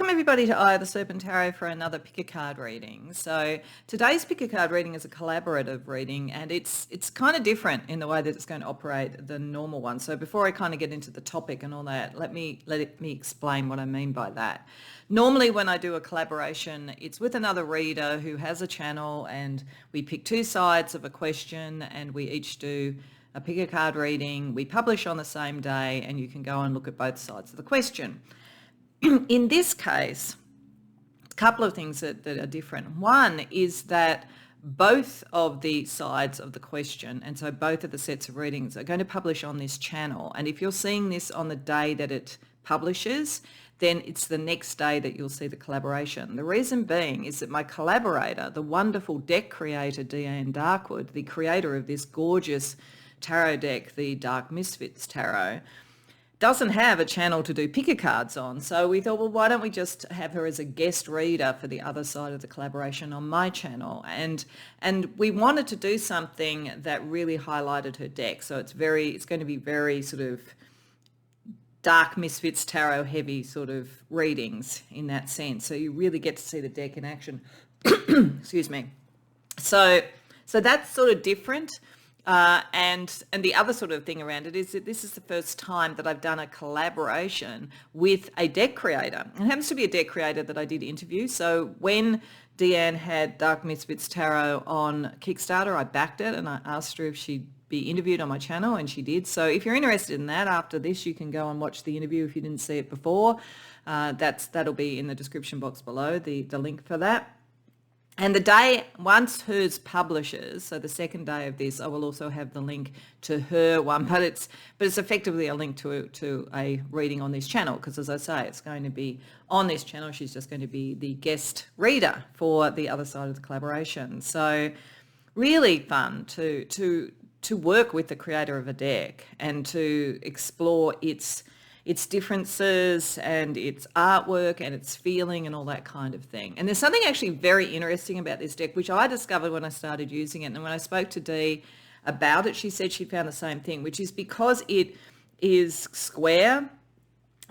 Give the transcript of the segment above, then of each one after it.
Welcome everybody to the Serpent Tarot for another pick a card reading. So today's pick a card reading is a collaborative reading, and it's kind of different in the way that it's going to operate than normal one. So before I kind of get into the topic and all that, let me explain what I mean by that. Normally when I do a collaboration, it's with another reader who has a channel, and we pick two sides of a question and we each do a pick a card reading. We publish on the same day and you can go and look at both sides of the question. In this case, a couple of things that are different. One is that both of the sides of the question, and so both of the sets of readings, are going to publish on this channel. And if you're seeing this on the day that it publishes, then it's the next day that you'll see the collaboration. The reason being is that my collaborator, the wonderful deck creator, Darkwood, the creator of this gorgeous tarot deck, the Dark Misfits Tarot, doesn't have a channel to do picker cards on. So we thought, well, why don't we just have her as a guest reader for the other side of the collaboration on my channel? And we wanted to do something that really highlighted her deck. So it's going to be very sort of Dark Misfits Tarot heavy sort of readings in that sense. So you really get to see the deck in action. Excuse me. So that's sort of different. And the other sort of thing around it is that this is the first time that I've done a collaboration with a deck creator. It happens to be a deck creator that I did interview. So when Deanne had Dark Misfits Tarot on Kickstarter, I backed it and I asked her if she'd be interviewed on my channel, and she did. So if you're interested in that, after this, you can go and watch the interview if you didn't see it before. That'll be in the description box below, the link for that. And the day, once hers publishes, so the second day of this, I will also have the link to her one, but it's effectively a link to a reading on this channel, because as I say, it's going to be on this channel. She's just going to be the guest reader for the other side of the collaboration. So really fun to work with the creator of a deck and to explore its differences and its artwork and its feeling and all that kind of thing. And there's something actually very interesting about this deck, which I discovered when I started using it. And when I spoke to Dee about it, she said she found the same thing, which is because it is square,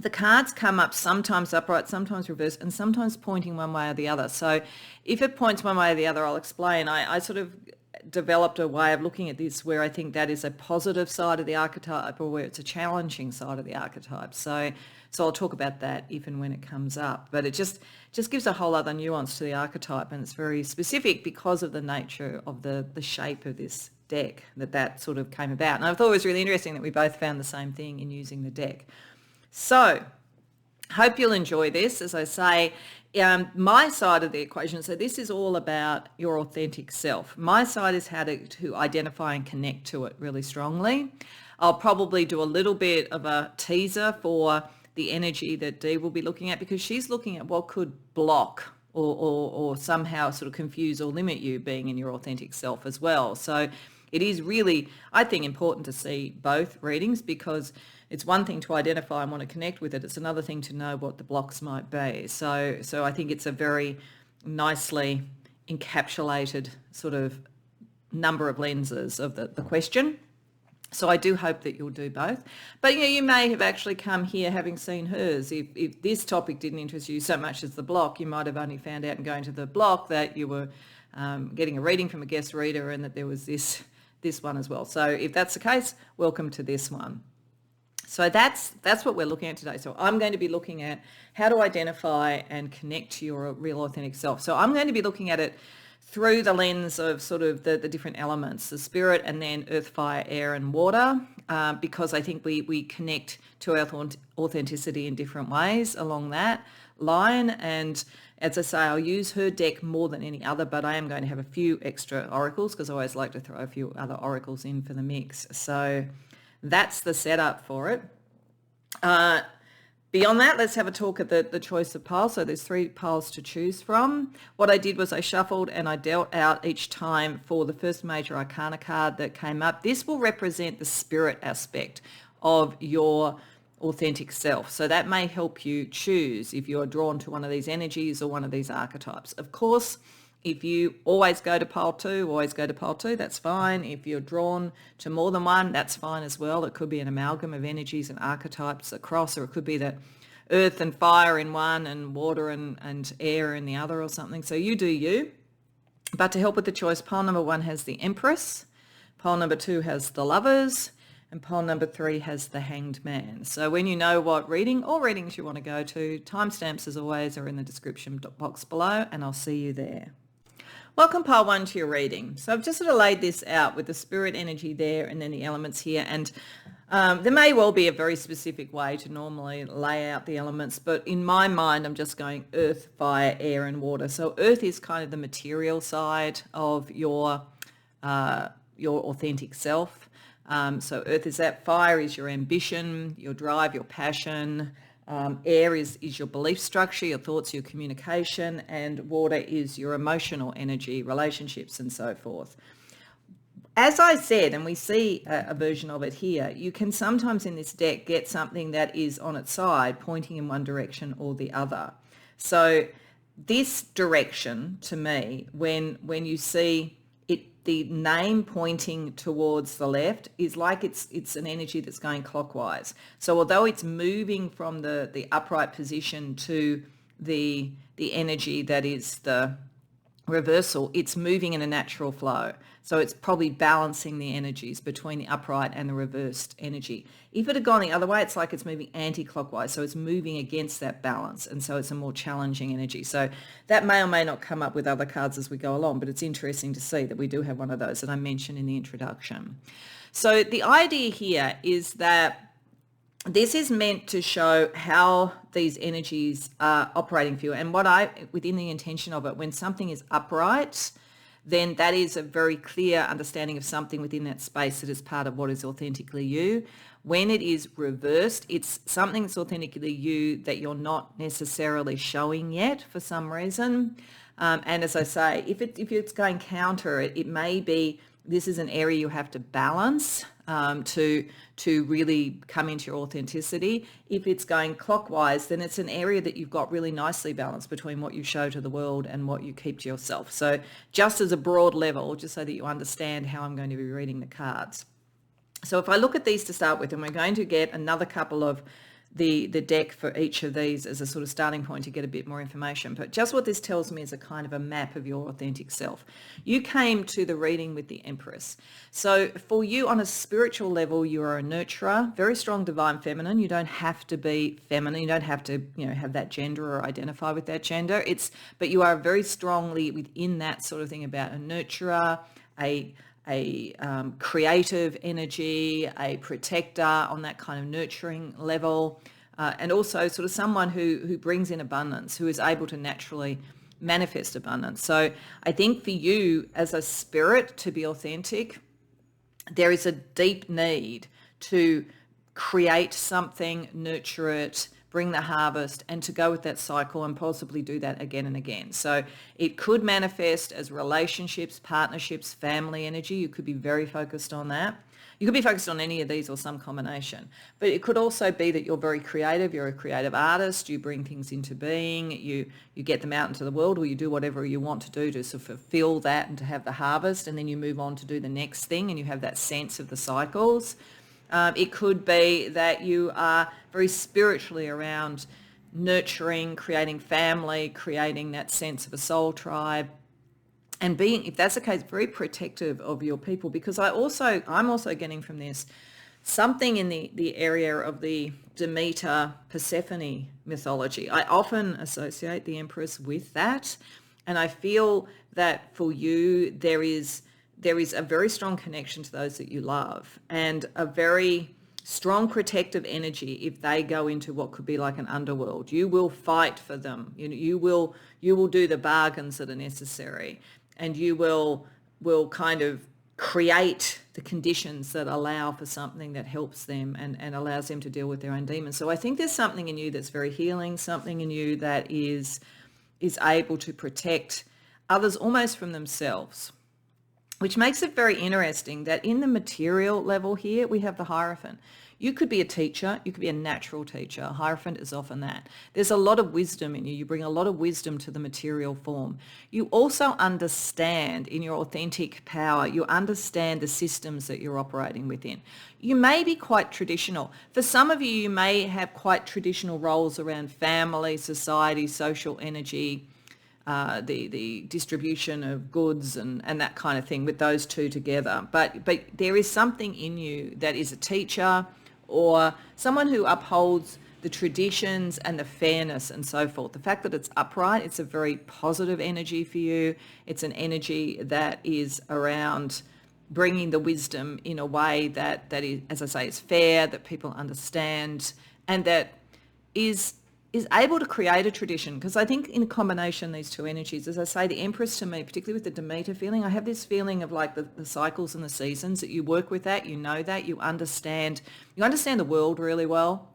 the cards come up sometimes upright, sometimes reversed, and sometimes pointing one way or the other. So if it points one way or the other, I'll explain. I sort of developed a way of looking at this where I think that is a positive side of the archetype, or where it's a challenging side of the archetype. So I'll talk about that if and when it comes up. But it just gives a whole other nuance to the archetype, and it's very specific because of the nature of the shape of this deck that sort of came about. And I thought it was really interesting that we both found the same thing in using the deck. So hope you'll enjoy this. As I say, my side of the equation, so this is all about your authentic self. My side is how to identify and connect to it really strongly. I'll probably do a little bit of a teaser for the energy that Dee will be looking at, because she's looking at what could block or somehow sort of confuse or limit you being in your authentic self as well. So it is really, I think, important to see both readings, because it's one thing to identify and want to connect with it. It's another thing to know what the blocks might be. So I think it's a very nicely encapsulated sort of number of lenses of the question. So I do hope that you'll do both. But you may have actually come here having seen hers. If this topic didn't interest you so much as the block, you might have only found out in going to the block that you were getting a reading from a guest reader, and that there was this one as well. So if that's the case, welcome to this one. So that's what we're looking at today. So I'm going to be looking at how to identify and connect to your real authentic self. So I'm going to be looking at it through the lens of sort of the different elements, the spirit, and then earth, fire, air, and water, because I think we connect to our authenticity in different ways along that line. And as I say, I'll use her deck more than any other, but I am going to have a few extra oracles, because I always like to throw a few other oracles in for the mix. So that's the setup for it. Beyond that, let's have a talk at the choice of piles. So there's 3 piles to choose from. What I did was I shuffled and I dealt out each time for the first major arcana card that came up. This will represent the spirit aspect of your authentic self. So that may help you choose if you're drawn to one of these energies or one of these archetypes. Of course, if you always go to pile 2, that's fine. If you're drawn to more than one, that's fine as well. It could be an amalgam of energies and archetypes across, or it could be that earth and fire in one and water and air in the other or something. So you do you. But to help with the choice, pile number 1 has the Empress, pile number 2 has the Lovers, and pile number 3 has the Hanged Man. So when you know what reading or readings you want to go to, timestamps as always are in the description box below, and I'll see you there. Welcome pile 1 to your reading. So I've just sort of laid this out with the spirit energy there and then the elements here, and there may well be a very specific way to normally lay out the elements, but in my mind I'm just going earth, fire, air and water. So earth is kind of the material side of your authentic self. So earth is that, fire is your ambition, your drive, your passion. Air is your belief structure, your thoughts, your communication, and water is your emotional energy, relationships and so forth. As I said, and we see a version of it here, you can sometimes in this deck get something that is on its side pointing in one direction or the other. So this direction to me, when you see it, the name pointing towards the left is like it's an energy that's going clockwise. So although it's moving from the upright position to the energy that is the reversal, it's moving in a natural flow. So it's probably balancing the energies between the upright and the reversed energy. If it had gone the other way, it's like it's moving anti-clockwise. So it's moving against that balance. And so it's a more challenging energy. So that may or may not come up with other cards as we go along, but it's interesting to see that we do have one of those that I mentioned in the introduction. So the idea here is that this is meant to show how these energies are operating for you. And within the intention of it, when something is upright, then that is a very clear understanding of something within that space that is part of what is authentically you. When it is reversed, it's something that's authentically you that you're not necessarily showing yet for some reason. And as I say, if it's going counter, it may be this is an area you have to balance to really come into your authenticity. If it's going clockwise, then it's an area that you've got really nicely balanced between what you show to the world and what you keep to yourself. So just as a broad level, just so that you understand how I'm going to be reading the cards. So if I look at these to start with, and we're going to get another couple of the deck for each of these as a sort of starting point to get a bit more information. But just what this tells me is a kind of a map of your authentic self. You came to the reading with the Empress. So for you on a spiritual level, you are a nurturer, very strong divine feminine. You don't have to be feminine. You don't have to, have that gender or identify with that gender. But you are very strongly within that sort of thing about a nurturer, a creative energy, a protector on that kind of nurturing level, and also sort of someone who brings in abundance, who is able to naturally manifest abundance. So I think for you as a spirit to be authentic, there is a deep need to create something, nurture it, bring the harvest, and to go with that cycle and possibly do that again and again. So it could manifest as relationships, partnerships, family energy. You could be very focused on that. You could be focused on any of these or some combination. But it could also be that you're very creative, you're a creative artist, you bring things into being, you get them out into the world, or you do whatever you want to do to sort of fulfill that and to have the harvest, and then you move on to do the next thing and you have that sense of the cycles. It could be that you are very spiritually around nurturing, creating family, creating that sense of a soul tribe, and being, if that's the case, very protective of your people. Because I'm also getting from this something in the area of the Demeter Persephone mythology. I often associate the Empress with that, and I feel that for you there is a very strong connection to those that you love, and a very strong protective energy if they go into what could be like an underworld. You will fight for them. You will do the bargains that are necessary, and you will kind of create the conditions that allow for something that helps them and allows them to deal with their own demons. So I think there's something in you that's very healing, something in you that is able to protect others almost from themselves, which makes it very interesting that in the material level here, we have the Hierophant. You could be a teacher. You could be a natural teacher. Hierophant is often that. There's a lot of wisdom in you. You bring a lot of wisdom to the material form. You also understand in your authentic power, you understand the systems that you're operating within. You may be quite traditional. For some of you, you may have quite traditional roles around family, society, social energy, the distribution of goods and that kind of thing with those two together. But there is something in you that is a teacher or someone who upholds the traditions and the fairness and so forth. The fact that it's upright, it's a very positive energy for you. It's an energy that is around bringing the wisdom in a way that is, as I say, is fair, that people understand, and that is able to create a tradition. Because I think in combination, these two energies, as I say, the Empress to me, particularly with the Demeter feeling, I have this feeling of like the cycles and the seasons, that you work with that, you know that, you understand the world really well.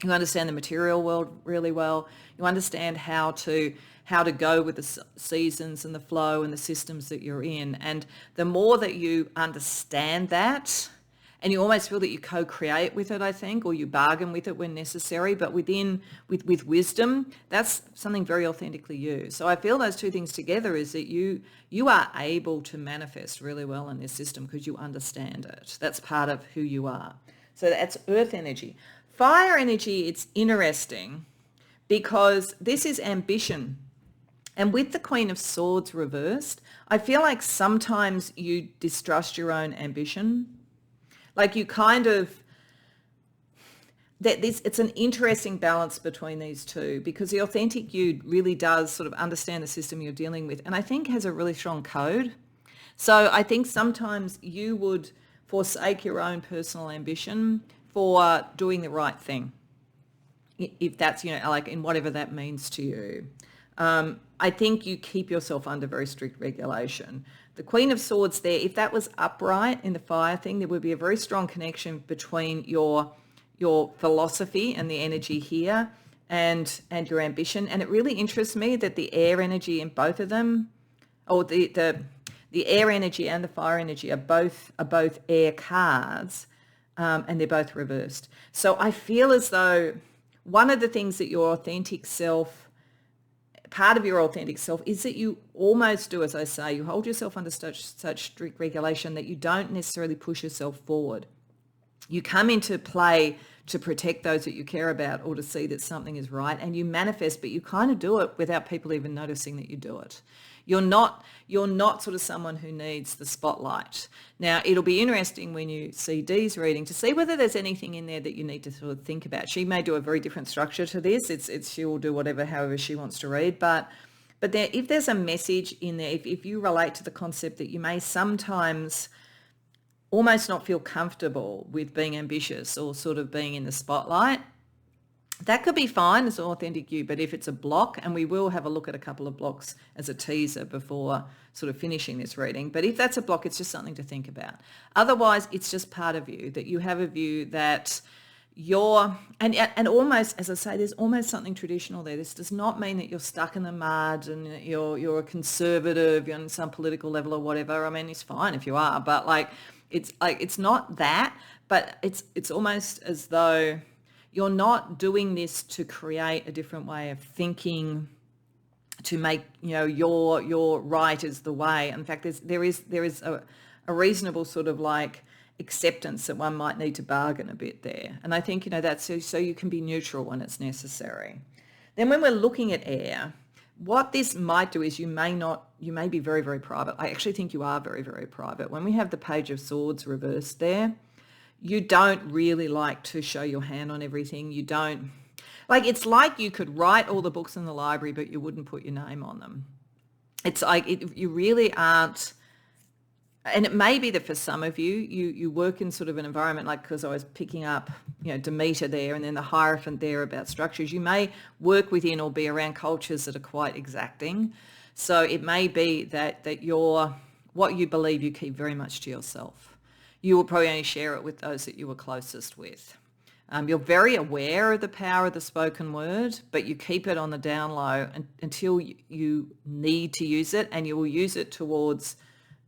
You understand the material world really well. You understand how to go with the seasons and the flow and the systems that you're in. And the more that you understand that, and you almost feel that you co-create with it, I think, or you bargain with it when necessary, but with wisdom, that's something very authentically you. So I feel those two things together is that you are able to manifest really well in this system because you understand it. That's part of who you are. So that's earth energy. Fire energy, it's interesting because this is ambition. And with the Queen of Swords reversed, I feel like sometimes you distrust your own ambition. Like you kind of, it's an interesting balance between these two because the authentic you really does sort of understand the system you're dealing with and I think has a really strong code. So I think sometimes you would forsake your own personal ambition for doing the right thing, if that's, like in whatever that means to you. I think you keep yourself under very strict regulation. The Queen of Swords there, if that was upright in the fire thing, there would be a very strong connection between your philosophy and the energy here and your ambition. And it really interests me that the air energy in both of them, or the air energy and the fire energy are both air cards, and they're both reversed. So I feel as though one of the things that your authentic self, part of your authentic self, is that you almost do, as I say, you hold yourself under such strict regulation that you don't necessarily push yourself forward. You come into play to protect those that you care about or to see that something is right, and you manifest, but you kind of do it without people even noticing that you do it. You're not sort of someone who needs the spotlight. Now, it'll be interesting when you see Dee's reading to see whether there's anything in there that you need to sort of think about. She may do a very different structure to this. She will do however she wants to read. But there, if there's a message in there, if you relate to the concept that you may sometimes almost not feel comfortable with being ambitious or sort of being in the spotlight, that could be fine as authentic you, but if it's a block, and we will have a look at a couple of blocks as a teaser before sort of finishing this reading, but if that's a block, it's just something to think about. Otherwise, it's just part of you, that you have a view that you're, and almost, as I say, there's almost something traditional there. This does not mean that you're stuck in the mud and you're a conservative, you're on some political level or whatever. I mean, it's fine if you are, but it's not that, but it's almost as though you're not doing this to create a different way of thinking, to make your right is the way. In fact, there is a reasonable sort of like acceptance that one might need to bargain a bit there. And I think that's so you can be neutral when it's necessary. Then when we're looking at air, what this might do is you may be very, very private. I actually think you are very, very private. When we have the Page of Swords reversed there, you don't really like to show your hand on everything. You don't, it's like you could write all the books in the library, but you wouldn't put your name on them. It's like you really aren't, and it may be that for some of you work in sort of an environment, like, because I was picking up, Demeter there and then the Hierophant there about structures. You may work within or be around cultures that are quite exacting. So it may be that what you believe you keep very much to yourself. You will probably only share it with those that you were closest with. You're very aware of the power of the spoken word, but you keep it on the down low until you need to use it, and you will use it towards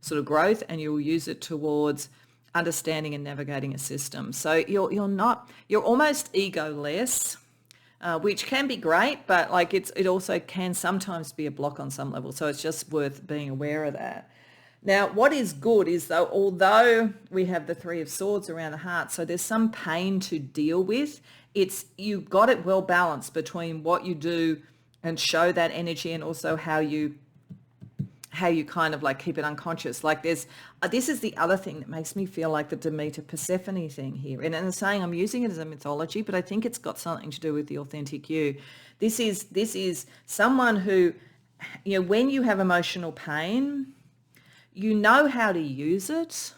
sort of growth, and you will use it towards understanding and navigating a system. So you're almost egoless, which can be great, but like it also can sometimes be a block on some level. So it's just worth being aware of that. Now, what is good is, though, although we have the Three of Swords around the heart, so there's some pain to deal with, you've got it well balanced between what you do and show that energy, and also how you kind of like keep it unconscious. Like this is the other thing that makes me feel like the Demeter Persephone thing here. And I'm saying I'm using it as a mythology, but I think it's got something to do with the authentic you. This is someone who, when you have emotional pain, you know how to use it.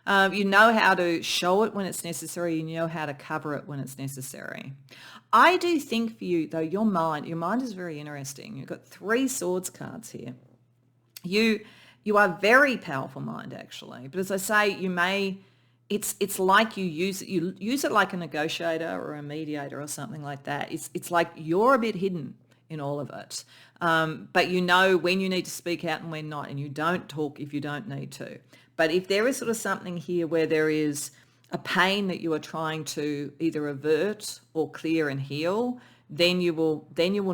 You know how to show it when it's necessary. You know how to cover it when it's necessary. I do think for you, though, your mind is very interesting. You've got 3 Swords cards here. You are very powerful mind, actually. But as I say, it's like you use it like a negotiator or a mediator or something like that. It's like you're a bit hidden in all of it. But you know when you need to speak out and when not, and you don't talk if you don't need to. But if there is sort of something here where there is a pain that you are trying to either avert or clear and heal, then you will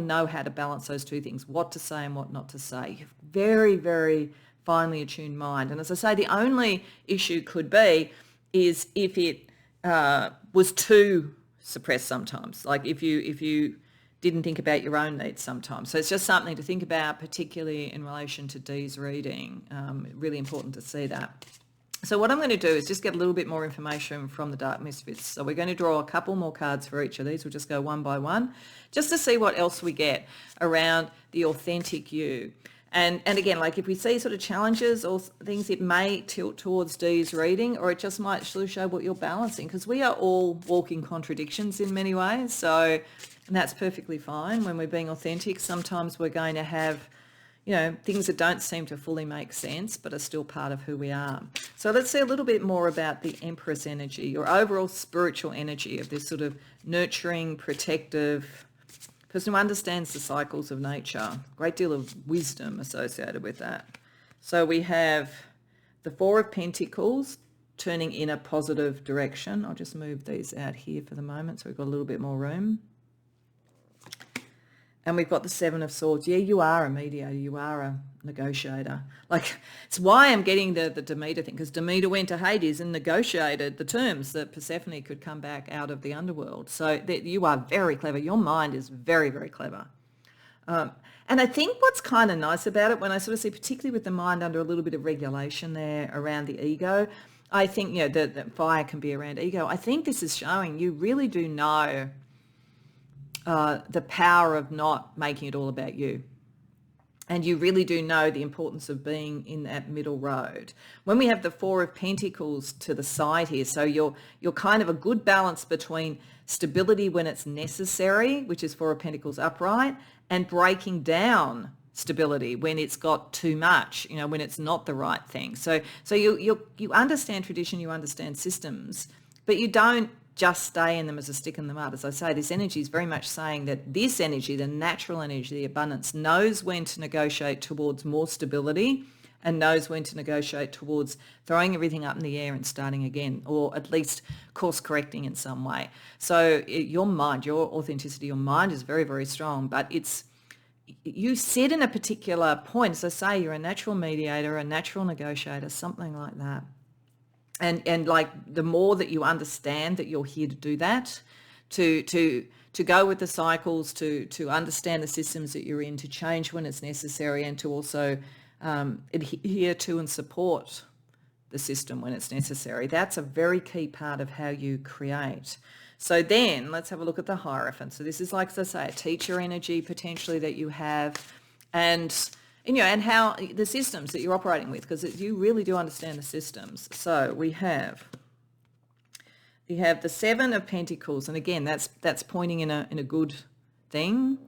know how to balance those two things, what to say and what not to say. You have very, very finely attuned mind. And as I say, the only issue could be is if it was too suppressed sometimes, like if you didn't think about your own needs sometimes. So it's just something to think about, particularly in relation to Dee's reading. Really important to see that. So what I'm going to do is just get a little bit more information from the Dark Misfits. So we're going to draw a couple more cards for each of these. We'll just go one by one, just to see what else we get around the authentic you. And again, like if we see sort of challenges or things, it may tilt towards Dee's reading, or it just might sort of show what you're balancing, because we are all walking contradictions in many ways. So, and that's perfectly fine. When we're being authentic, sometimes we're going to have, things that don't seem to fully make sense, but are still part of who we are. So let's see a little bit more about the Empress energy, your overall spiritual energy of this sort of nurturing, protective person who understands the cycles of nature. Great deal of wisdom associated with that. So we have the Four of Pentacles turning in a positive direction. I'll just move these out here for the moment so we've got a little bit more room. And we've got the Seven of Swords. Yeah, you are a mediator. You are a negotiator. Like, it's why I'm getting the Demeter thing, because Demeter went to Hades and negotiated the terms that Persephone could come back out of the underworld. So that you are very clever. Your mind is very, very clever. And I think what's kind of nice about it, when I sort of see, particularly with the mind under a little bit of regulation there around the ego, I think, the fire can be around ego. I think this is showing you really do know the power of not making it all about you. And you really do know the importance of being in that middle road. When we have the Four of Pentacles to the side here, so you're kind of a good balance between stability when it's necessary, which is Four of Pentacles upright, and breaking down stability when it's got too much, when it's not the right thing. So you understand tradition, you understand systems, but you don't just stay in them as a stick in the mud. As I say, this energy is very much saying that this energy, the natural energy, the abundance, knows when to negotiate towards more stability and knows when to negotiate towards throwing everything up in the air and starting again, or at least course correcting in some way. So your mind, your authenticity, your mind is very, very strong, but you sit in a particular point. As I say, you're a natural mediator, a natural negotiator, something like that. And like the more that you understand that you're here to do that, to go with the cycles, to understand the systems that you're in, to change when it's necessary, and to also adhere to and support the system when it's necessary. That's a very key part of how you create. So then let's have a look at the Hierophant. So this is, like, as I say, a teacher energy potentially that you have, and how the systems that you're operating with, because you really do understand the systems. So we have the Seven of Pentacles, and again, that's pointing in a good thing,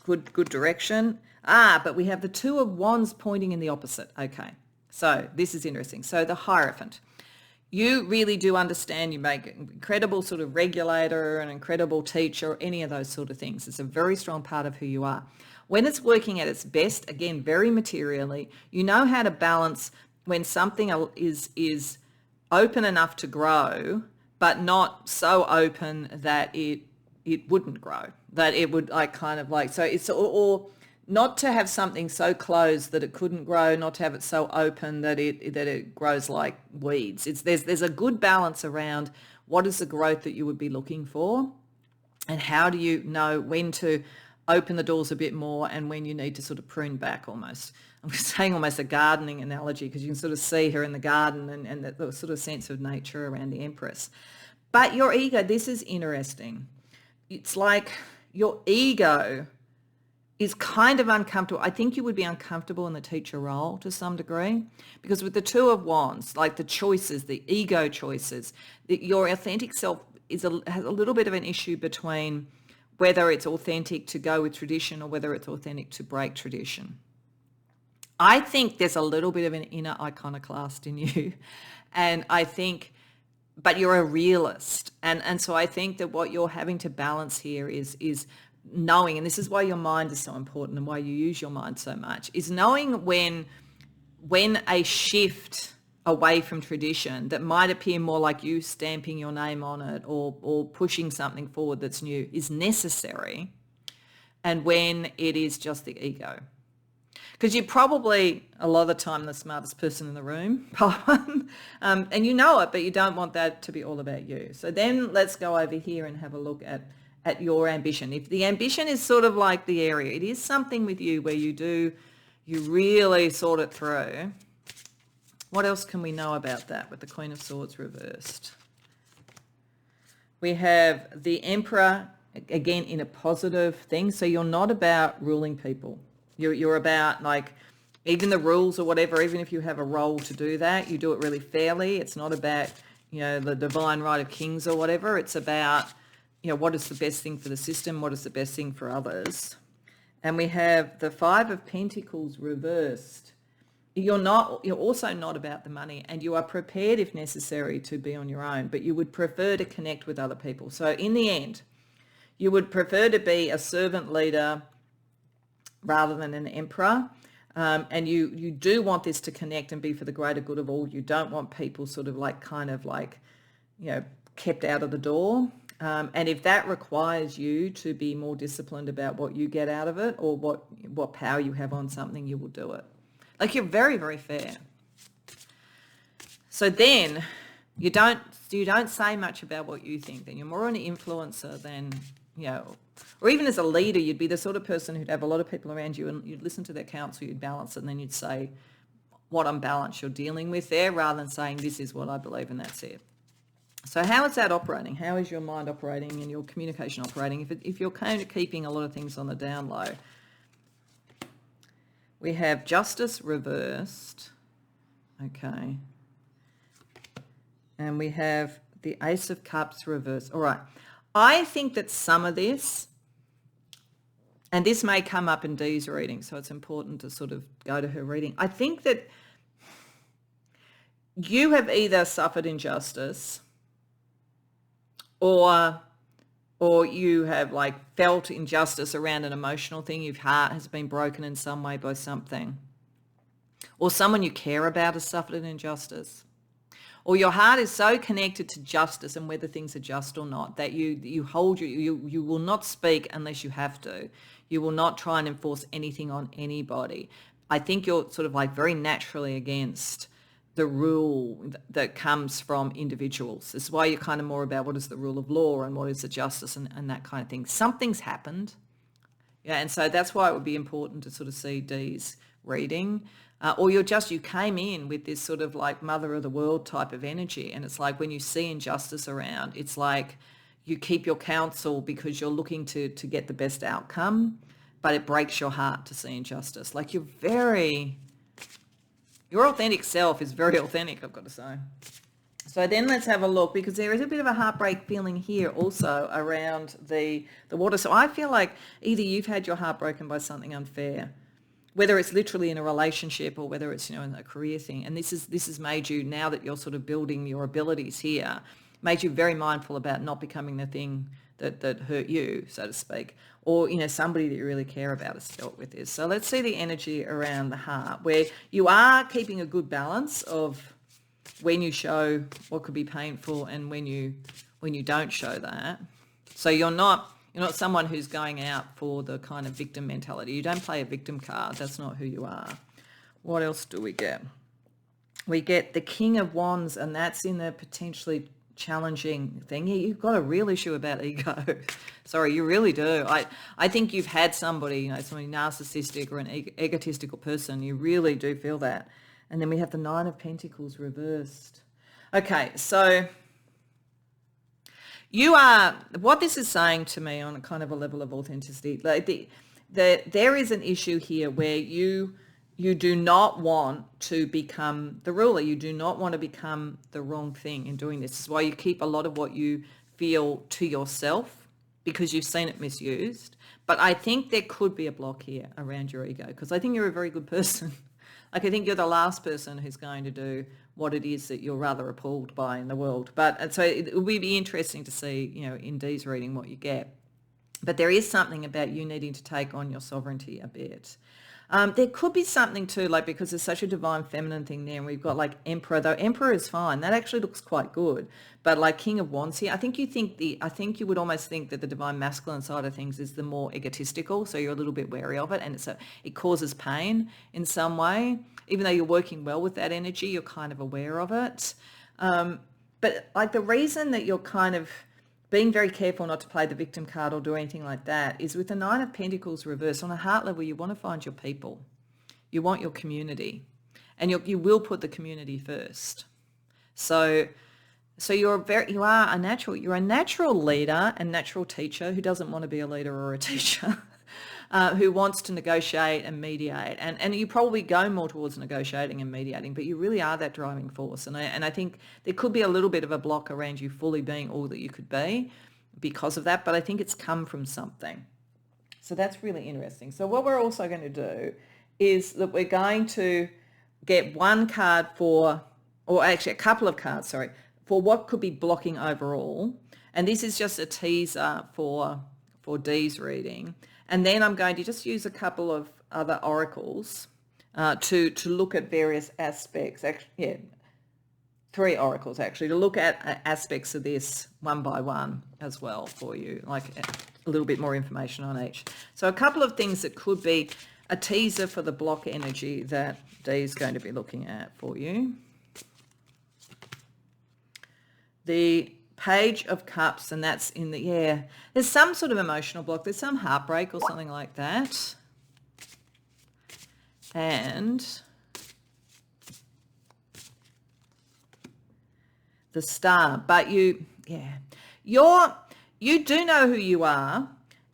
good direction. But we have the Two of Wands pointing in the opposite. Okay, so this is interesting. So the Hierophant, you really do understand. You make an incredible sort of regulator, an incredible teacher, any of those sort of things. It's a very strong part of who you are. When it's working at its best, again, very materially, you know how to balance when something is open enough to grow, but not so open that it wouldn't grow, that it would like kind of like, so it's, or not to have something so closed that it couldn't grow, not to have it so open that it grows like weeds. There's a good balance around what is the growth that you would be looking for, and how do you know when to open the doors a bit more and when you need to sort of prune back almost. I'm saying almost a gardening analogy, because you can sort of see her in the garden and the sort of sense of nature around the Empress. But your ego, this is interesting. It's like your ego is kind of uncomfortable. I think you would be uncomfortable in the teacher role to some degree, because with the Two of Wands, like the choices, the ego choices, your authentic self has a little bit of an issue between whether it's authentic to go with tradition or whether it's authentic to break tradition. I think there's a little bit of an inner iconoclast in you. And I think, but you're a realist. And so I think that what you're having to balance here is knowing, and this is why your mind is so important and why you use your mind so much, is knowing when a shift away from tradition that might appear more like you stamping your name on it or pushing something forward that's new is necessary, and when it is just the ego. Because you're probably a lot of the time the smartest person in the room, and you know it, but you don't want that to be all about you. So then let's go over here and have a look at your ambition. If the ambition is sort of like the area, it is something with you where you really sort it through. What else can we know about that with the Queen of Swords reversed? We have the Emperor, again, in a positive thing. So you're not about ruling people. You're about, like, even the rules or whatever, even if you have a role to do that, you do it really fairly. It's not about, the divine right of kings or whatever. It's about, what is the best thing for the system? What is the best thing for others? And we have the Five of Pentacles reversed. You're also not about the money, and you are prepared if necessary to be on your own, but you would prefer to connect with other people. So in the end, you would prefer to be a servant leader rather than an emperor. And you do want this to connect and be for the greater good of all. You don't want people sort of kept out of the door. And if that requires you to be more disciplined about what you get out of it, or what power you have on something, you will do it. Like, you're very, very fair. So then you don't say much about what you think. Then you're more an influencer than, or even as a leader, you'd be the sort of person who'd have a lot of people around you and you'd listen to their counsel, you'd balance it, and then you'd say what unbalance you're dealing with there, rather than saying this is what I believe and that's it. So how is that operating? How is your mind operating and your communication operating if you're kind of keeping a lot of things on the down low? We have Justice reversed. Okay. And we have the Ace of Cups reversed. All right. I think that some of this, and this may come up in Dee's reading, so it's important to sort of go to her reading. I think that you have either suffered injustice or you have felt injustice around an emotional thing. Your heart has been broken in some way by something, or someone you care about has suffered an injustice, or your heart is so connected to justice and whether things are just or not that you will not speak unless you have to. You will not try and enforce anything on anybody. I think you're sort of very naturally against the rule that comes from individuals. This is why you're kind of more about what is the rule of law and what is the justice and that kind of thing. Something's happened. Yeah, and so that's why it would be important to sort of see Dee's reading. Or you came in with this sort of mother of the world type of energy. And it's when you see injustice around, it's you keep your counsel because you're looking to get the best outcome, but it breaks your heart to see injustice. Your authentic self is very authentic, I've got to say. So then let's have a look, because there is a bit of a heartbreak feeling here also around the water. So I feel like either you've had your heart broken by something unfair, whether it's literally in a relationship or whether it's, in a career thing. And this has made you, now that you're sort of building your abilities here, made you very mindful about not becoming the thing that hurt you, so to speak, or, somebody that you really care about has dealt with this. So let's see the energy around the heart, where you are keeping a good balance of when you show what could be painful and when you don't show that. So you're not someone who's going out for the kind of victim mentality. You don't play a victim card. That's not who you are. What else do we get? We get the King of Wands, and that's in the potentially challenging thing. Yeah, you've got a real issue about ego. Sorry, you really do. I think you've had somebody, somebody narcissistic or an egotistical person. You really do feel that. And then we have the Nine of Pentacles reversed. Okay, so what this is saying to me on a kind of a level of authenticity, there is an issue here where you do not want to become the ruler. You do not want to become the wrong thing in doing this. This is why you keep a lot of what you feel to yourself, because you've seen it misused. But I think there could be a block here around your ego, because I think you're a very good person. Like, I think you're the last person who's going to do what it is that you're rather appalled by in the world. But so it will be interesting to see, in Dee's reading what you get. But there is something about you needing to take on your sovereignty a bit. There could be something too, like, because there's such a divine feminine thing there, and we've got like Emperor, though Emperor is fine. That actually looks quite good. But like King of Wands here, I think you would almost think that the divine masculine side of things is the more egotistical, so you're a little bit wary of it, and it causes pain in some way. Even though you're working well with that energy, you're kind of aware of it. But like the reason that you're kind of being very careful not to play the victim card or do anything like that is with the Nine of Pentacles reversed. On a heart level, you want to find your people. You want your community, and you will put the community first. So you're a natural leader and natural teacher who doesn't want to be a leader or a teacher, who wants to negotiate and mediate. And you probably go more towards negotiating and mediating, but you really are that driving force. And I think there could be a little bit of a block around you fully being all that you could be because of that, but I think it's come from something. So that's really interesting. So what we're also going to do is that we're going to get one card or actually a couple of cards, for what could be blocking overall. And this is just a teaser for Dee's reading. And then I'm going to just use a couple of other oracles to look at various aspects. Actually, 3 oracles actually, to look at aspects of this one by one as well for you, like a little bit more information on each. So a couple of things that could be a teaser for the block energy that Dee is going to be looking at for you. The Page of Cups, and that's in the, there's some sort of emotional block. There's some heartbreak or something like that. And the Star. But you do know who you are,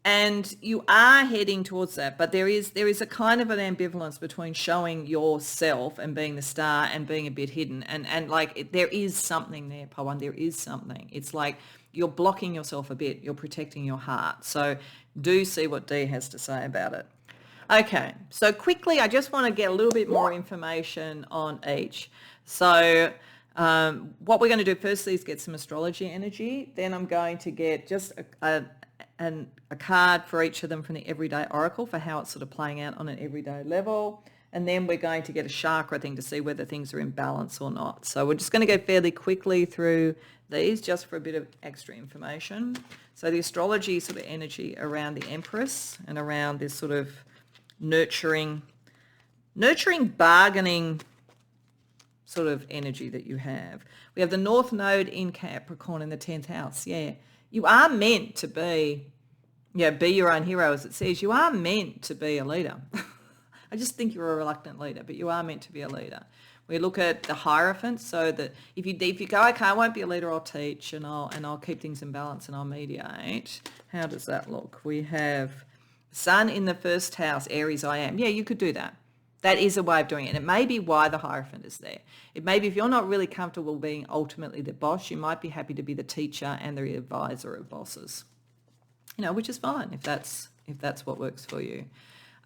and you are heading towards that. But there is a kind of an ambivalence between showing yourself and being the star and being a bit hidden. And like there is something there, Pawan. There is something. It's like you're blocking yourself a bit. You're protecting your heart. So do see what Dee has to say about it. Okay, so quickly, I just want to get a little bit more information on each. So what we're going to do firstly is get some astrology energy. Then I'm going to get just a card for each of them from the Everyday Oracle for how it's sort of playing out on an everyday level. And then we're going to get a chakra thing to see whether things are in balance or not. So we're just going to go fairly quickly through these just for a bit of extra information. So the astrology sort of energy around the Empress and around this sort of nurturing, bargaining sort of energy that you have. We have the North Node in Capricorn in the 10th house. Yeah, you are meant to be your own hero, as it says. You are meant to be a leader. I just think you're a reluctant leader, but you are meant to be a leader. We look at the Hierophant, so that if you go, okay, I won't be a leader, I'll teach and I'll keep things in balance and I'll mediate. How does that look? We have Sun in the 1st house, Aries, I am. Yeah, you could do that. That is a way of doing it. And it may be why the Hierophant is there. It may be if you're not really comfortable being ultimately the boss, you might be happy to be the teacher and the advisor of bosses. Which is fine if that's what works for you.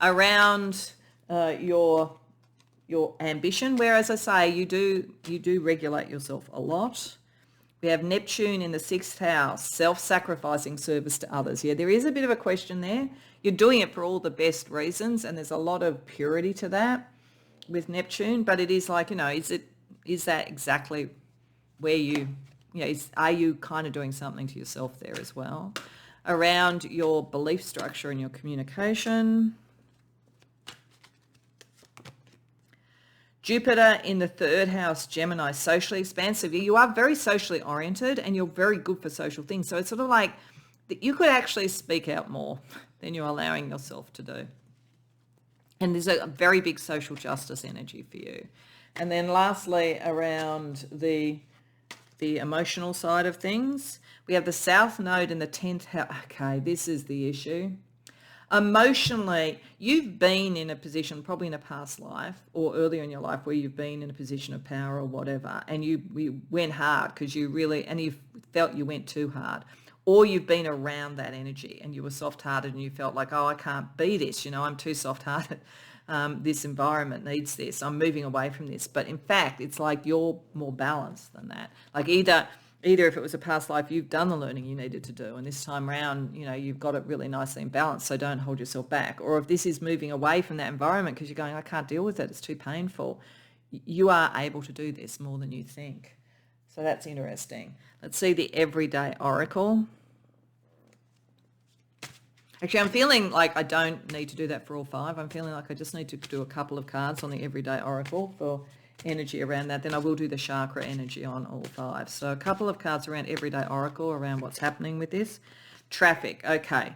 Around your ambition, where, as I say, you do regulate yourself a lot. We have Neptune in the 6th house, self-sacrificing service to others. Yeah, there is a bit of a question there. You're doing it for all the best reasons, and there's a lot of purity to that with Neptune, but it is like, is Is that exactly where are you kind of doing something to yourself there as well? Around your belief structure and your communication. Jupiter in the 3rd house, Gemini, socially expansive. You are very socially oriented and you're very good for social things. So it's sort of like that you could actually speak out more than you're allowing yourself to do. And there's a very big social justice energy for you. And then lastly, around the emotional side of things, we have the South Node in the 10th house. Okay, this is the issue. Emotionally, you've been in a position, probably in a past life or earlier in your life, where you've been in a position of power or whatever, and you went hard because you felt you went too hard. Or you've been around that energy and you were soft-hearted and you felt like, oh, I can't be this, I'm too soft-hearted. This environment needs this. I'm moving away from this. But in fact, it's like you're more balanced than that. Like either if it was a past life, you've done the learning you needed to do, and this time around, you've got it really nicely in balance, so don't hold yourself back. Or if this is moving away from that environment because you're going, I can't deal with it, it's too painful, you are able to do this more than you think. So that's interesting. Let's see the Everyday Oracle. Actually, I'm feeling like I don't need to do that for all 5. I'm feeling like I just need to do a couple of cards on the Everyday Oracle for energy around that. Then I will do the chakra energy on all 5. So a couple of cards around Everyday Oracle, around what's happening with this. Traffic, okay.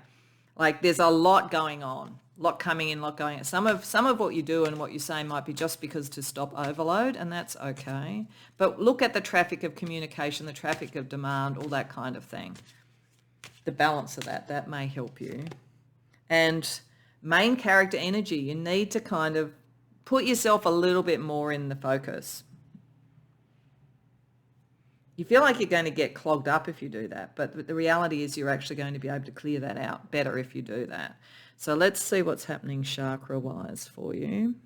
Like there's a lot going on, a lot coming in, a lot going out. Some of what you do and what you say might be just because to stop overload, and that's okay. But look at the traffic of communication, the traffic of demand, all that kind of thing. The balance of that may help you. And main character energy, you need to kind of put yourself a little bit more in the focus. You feel like you're going to get clogged up if you do that, but the reality is you're actually going to be able to clear that out better if you do that. So let's see what's happening chakra-wise for you.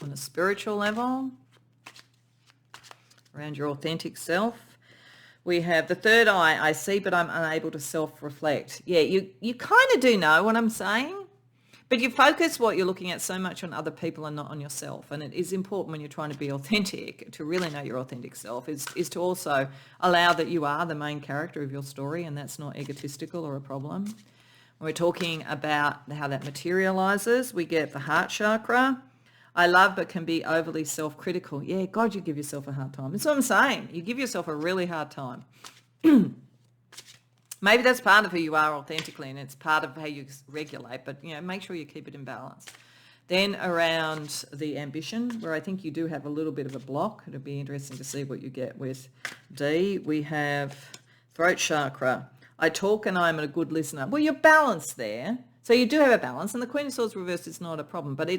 On a spiritual level, around your authentic self. We have the 3rd eye, I see, but I'm unable to self-reflect. Yeah, you kind of do know what I'm saying, but you focus what you're looking at so much on other people and not on yourself. And it is important when you're trying to be authentic, to really know your authentic self, is to also allow that you are the main character of your story, and that's not egotistical or a problem. When we're talking about how that materializes, we get the heart chakra. I love but can be overly self-critical. Yeah, God, you give yourself a hard time. That's what I'm saying. You give yourself a really hard time. Maybe that's part of who you are authentically, and it's part of how you regulate, but make sure you keep it in balance. Then around the ambition, where I think you do have a little bit of a block. It'll be interesting to see what you get with D. We have throat chakra. I talk and I'm a good listener. Well, you're balanced there. So you do have a balance, and the Queen of Swords reversed is not a problem, but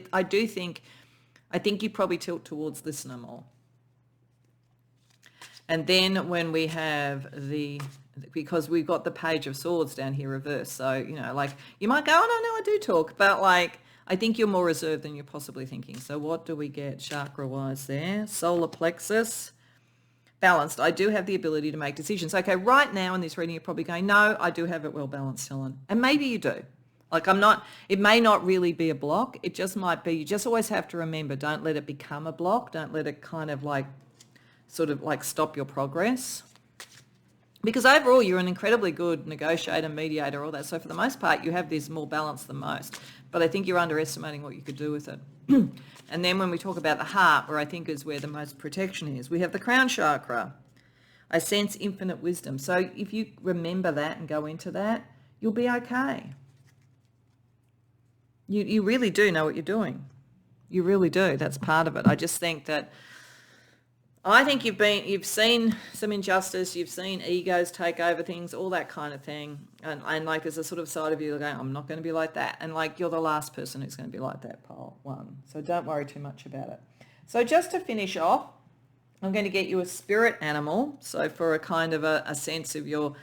I think you probably tilt towards listener more. And then when we have because we've got the Page of Swords down here reversed, so, like you might go, oh, no, I do talk, but like I think you're more reserved than you're possibly thinking. So what do we get chakra-wise there? Solar plexus, balanced. I do have the ability to make decisions. Okay, right now in this reading, you're probably going, no, I do have it well balanced, Helen. And maybe you do. Like it may not really be a block. It just might be, you just always have to remember, don't let it become a block. Don't let it kind of sort of stop your progress. Because overall, you're an incredibly good negotiator, mediator, all that. So for the most part, you have this more balance than most. But I think you're underestimating what you could do with it. And then when we talk about the heart, where I think is where the most protection is, we have the crown chakra. I sense infinite wisdom. So if you remember that and go into that, you'll be okay. You really do know what you're doing. You really do. That's part of it. I just think you've seen some injustice, you've seen egos take over things, all that kind of thing. And like there's a sort of side of you going, I'm not going to be like that. And like you're the last person who's going to be like that, pile 1. So don't worry too much about it. So just to finish off, I'm going to get you a spirit animal. So for a kind of a sense of your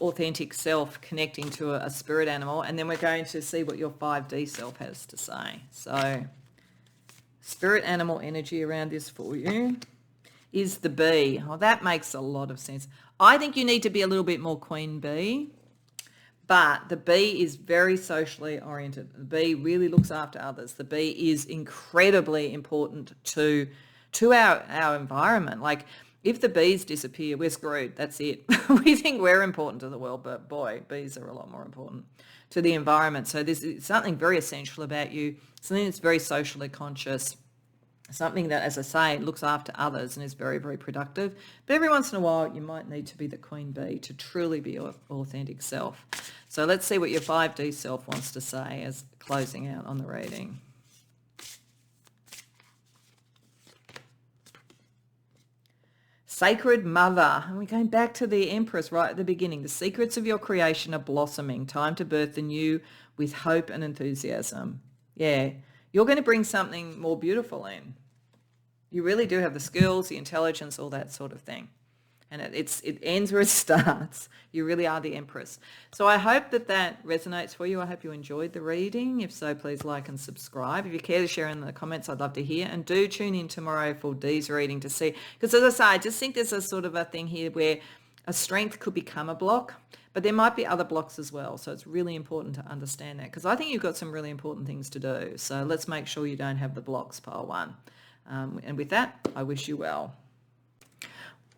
authentic self connecting to a spirit animal, and then we're going to see what your 5D self has to say. So spirit animal energy around this for you is the bee. Oh, that makes a lot of sense. I think you need to be a little bit more queen bee, but the bee is very socially oriented. The bee really looks after others. The bee is incredibly important to to our environment. Like if the bees disappear, we're screwed. That's it. We think we're important to the world, but boy, bees are a lot more important to the environment. So this is something very essential about you, something that's very socially conscious, something that, as I say, looks after others and is very, very productive. But every once in a while, you might need to be the queen bee to truly be your authentic self. So let's see what your 5D self wants to say as closing out on the reading. Sacred Mother. And we're going back to the Empress right at the beginning. The secrets of your creation are blossoming. Time to birth the new with hope and enthusiasm. Yeah. You're going to bring something more beautiful in. You really do have the skills, the intelligence, all that sort of thing. And it ends where it starts. You really are the Empress. So I hope that resonates for you. I hope you enjoyed the reading. If so, please like and subscribe. If you care to share in the comments, I'd love to hear. And do tune in tomorrow for Dee's reading to see. Because as I say, I just think there's a sort of a thing here where a strength could become a block, but there might be other blocks as well. So it's really important to understand that, because I think you've got some really important things to do. So let's make sure you don't have the blocks, pile 1. And with that, I wish you well.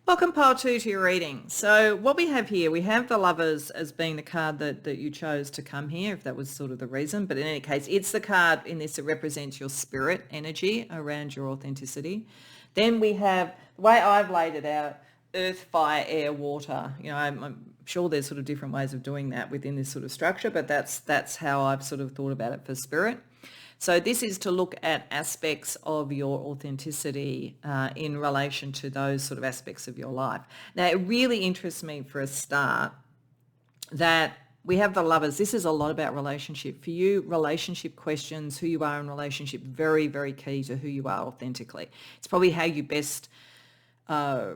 Welcome, pile 2, to your reading. So what we have here, we have the Lovers as being the card that you chose to come here, if that was sort of the reason. But in any case, it's the card in this that represents your spirit energy around your authenticity. Then we have, the way I've laid it out, earth, fire, air, water. You know, I'm sure there's sort of different ways of doing that within this sort of structure, but that's how I've sort of thought about it for spirit. So this is to look at aspects of your authenticity in relation to those sort of aspects of your life. Now, it really interests me for a start that we have the Lovers. This is a lot about relationship. For you, relationship questions, who you are in relationship, very, very key to who you are authentically. It's probably how you best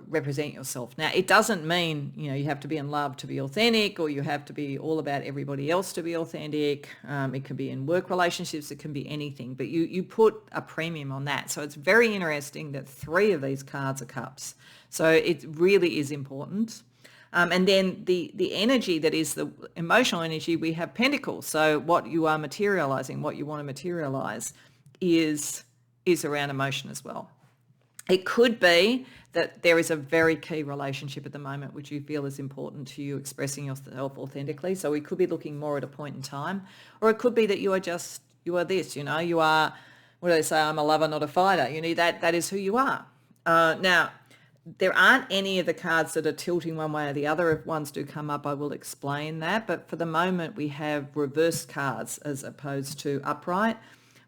represent yourself. Now, it doesn't mean, you know, you have to be in love to be authentic, or you have to be all about everybody else to be authentic. It can be in work relationships. It can be anything, but you put a premium on that. So it's very interesting that 3 of these cards are cups. So it really is important. And then the energy that is the emotional energy, we have pentacles. So what you are materializing, what you want to materialize is around emotion as well. It could be that there is a very key relationship at the moment which you feel is important to you expressing yourself authentically. So we could be looking more at a point in time, or it could be that you are this, you know, you are, what do they say, I'm a lover, not a fighter. You know, that is who you are. Now, there aren't any of the cards that are tilting one way or the other. If ones do come up, I will explain that. But for the moment, we have reversed cards as opposed to upright.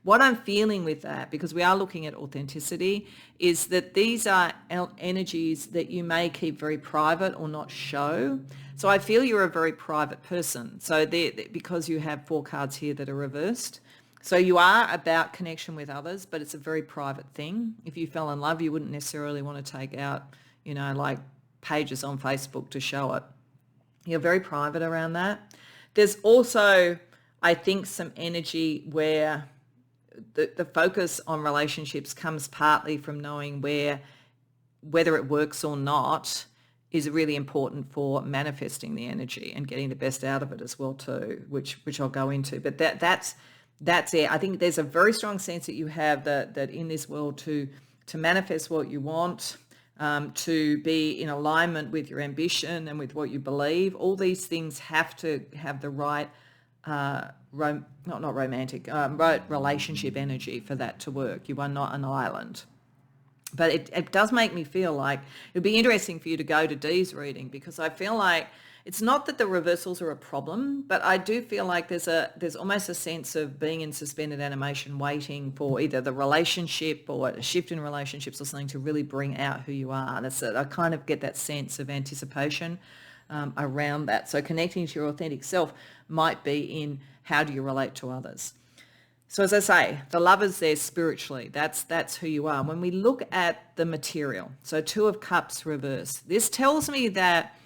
What I'm feeling with that, because we are looking at authenticity, is that these are energies that you may keep very private or not show. So I feel you're a very private person. So because you have 4 cards here that are reversed. So you are about connection with others, but it's a very private thing. If you fell in love, you wouldn't necessarily want to take out, you know, like pages on Facebook to show it. You're very private around that. There's also, I think, some energy where the focus on relationships comes partly from knowing whether it works or not is really important for manifesting the energy and getting the best out of it as well too, which I'll go into. But that's it. I think there's a very strong sense that you have that in this world to manifest what you want, to be in alignment with your ambition and with what you believe. All these things have to have the right right relationship energy for that to work. You are not an island. But it does make me feel like it would be interesting for you to go to Dee's reading, because I feel like it's not that the reversals are a problem, but I do feel like there's almost a sense of being in suspended animation, waiting for either the relationship or a shift in relationships or something to really bring out who you are. I kind of get that sense of anticipation around that. So connecting to your authentic self might be in how do you relate to others. So as I say, the Lovers there spiritually, that's who you are. When we look at the material, so 2 of Cups reverse, this tells me that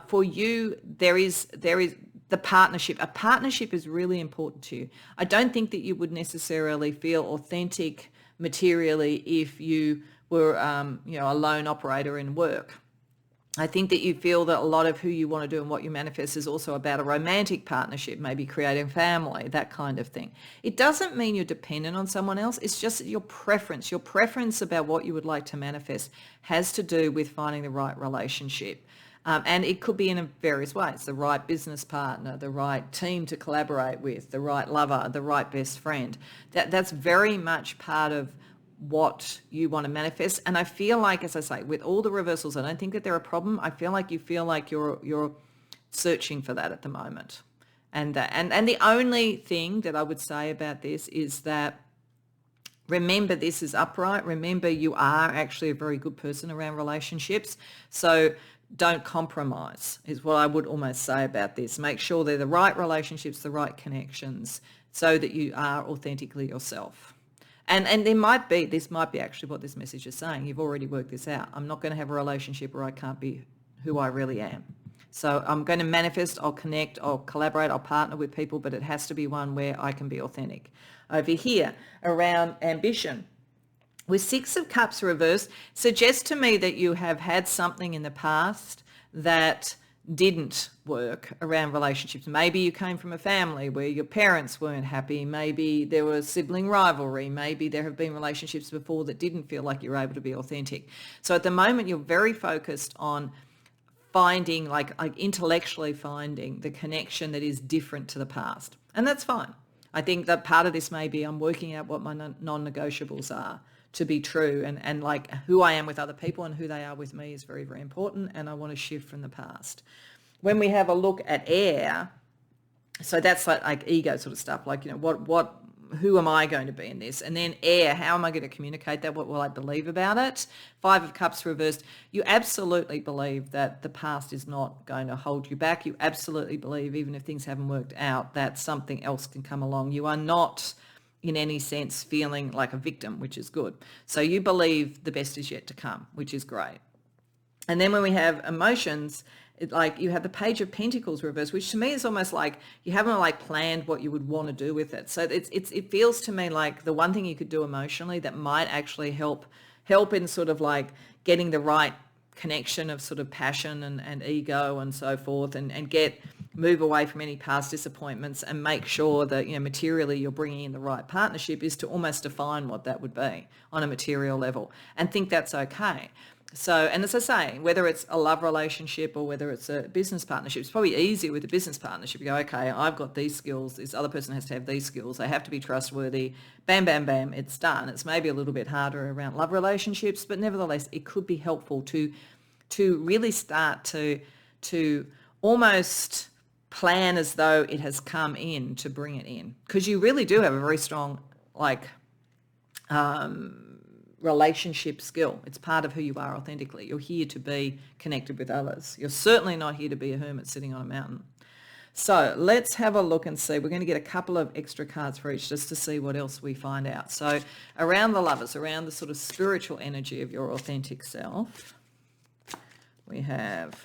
for you there is the partnership. A partnership is really important to you. I don't think that you would necessarily feel authentic materially if you were a lone operator in work. I think that you feel that a lot of who you want to do and what you manifest is also about a romantic partnership, maybe creating family, that kind of thing. It doesn't mean you're dependent on someone else. It's just your preference. Your preference about what you would like to manifest has to do with finding the right relationship. And it could be in various ways: the right business partner, the right team to collaborate with, the right lover, the right best friend. That's very much part of what you want to manifest. And I feel like, as I say, with all the reversals, I don't think that they're a problem. I feel like you feel like you're searching for that at the moment. And the only thing that I would say about this is that, remember, this is upright. Remember, you are actually a very good person around relationships. So don't compromise is what I would almost say about this. Make sure they're the right relationships, the right connections, so that you are authentically yourself. And this might be actually what this message is saying. You've already worked this out. I'm not going to have a relationship where I can't be who I really am. So I'm going to manifest, I'll connect, I'll collaborate, I'll partner with people, but it has to be one where I can be authentic. Over here, around ambition, with Six of Cups reversed, suggests to me that you have had something in the past that didn't work around relationships. Maybe you came from a family where your parents weren't happy. Maybe there was sibling rivalry. Maybe there have been relationships before that didn't feel like you were able to be authentic. So at the moment, you're very focused on finding, like intellectually finding the connection that is different to the past. And that's fine. I think that part of this may be I'm working out what my non-negotiables are to be true, and like who I am with other people and who they are with me is very, very important, and I want to shift from the past. When we have a look at air, so that's like ego sort of stuff, like, you know, who am I going to be in this? And then air, how am I going to communicate that? What will I believe about it? Five of Cups reversed. You absolutely believe that the past is not going to hold you back. You absolutely believe, even if things haven't worked out, that something else can come along. You are not in any sense feeling like a victim, which is good. So you believe the best is yet to come, which is great. And then when we have emotions, like you have the Page of Pentacles reversed, which to me is almost like you haven't like planned what you would want to do with it. So it feels to me like the one thing you could do emotionally that might actually help in sort of like getting the right connection of sort of passion and ego and so forth, and move away from any past disappointments and make sure that, you know, materially you're bringing in the right partnership, is to almost define what that would be on a material level and think that's okay. So, and as I say, whether it's a love relationship or whether it's a business partnership, it's probably easier with a business partnership. You go, okay, I've got these skills. This other person has to have these skills. They have to be trustworthy. Bam, bam, bam, it's done. It's maybe a little bit harder around love relationships, but nevertheless, it could be helpful to really start to almost plan as though it has come in to bring it in, because you really do have a very strong relationship skill. It's part of who you are authentically. You're here to be connected with others. You're certainly not here to be a hermit sitting on a mountain. So let's have a look and see. We're going to get a couple of extra cards for each just to see what else we find out. So around the lovers, around the sort of spiritual energy of your authentic self, we have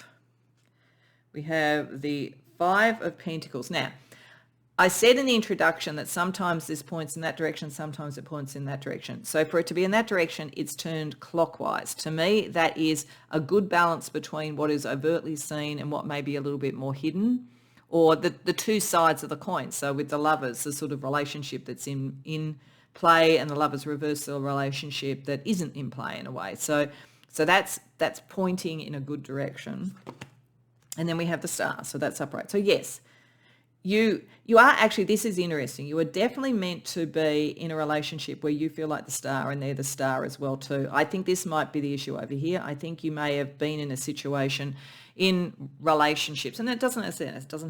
the Five of Pentacles. Now, I said in the introduction that sometimes this points in that direction, sometimes it points in that direction. So for it to be in that direction, it's turned clockwise. To me, that is a good balance between what is overtly seen and what may be a little bit more hidden, or the two sides of the coin. So with the lovers, the sort of relationship that's in play, and the lovers reverse, the relationship that isn't in play in a way. So that's pointing in a good direction. And then we have the star, so that's upright. So yes, you are actually, this is interesting, you are definitely meant to be in a relationship where you feel like the star and they're the star as well too. I think this might be the issue over here. I think you may have been in a situation in relationships, and it doesn't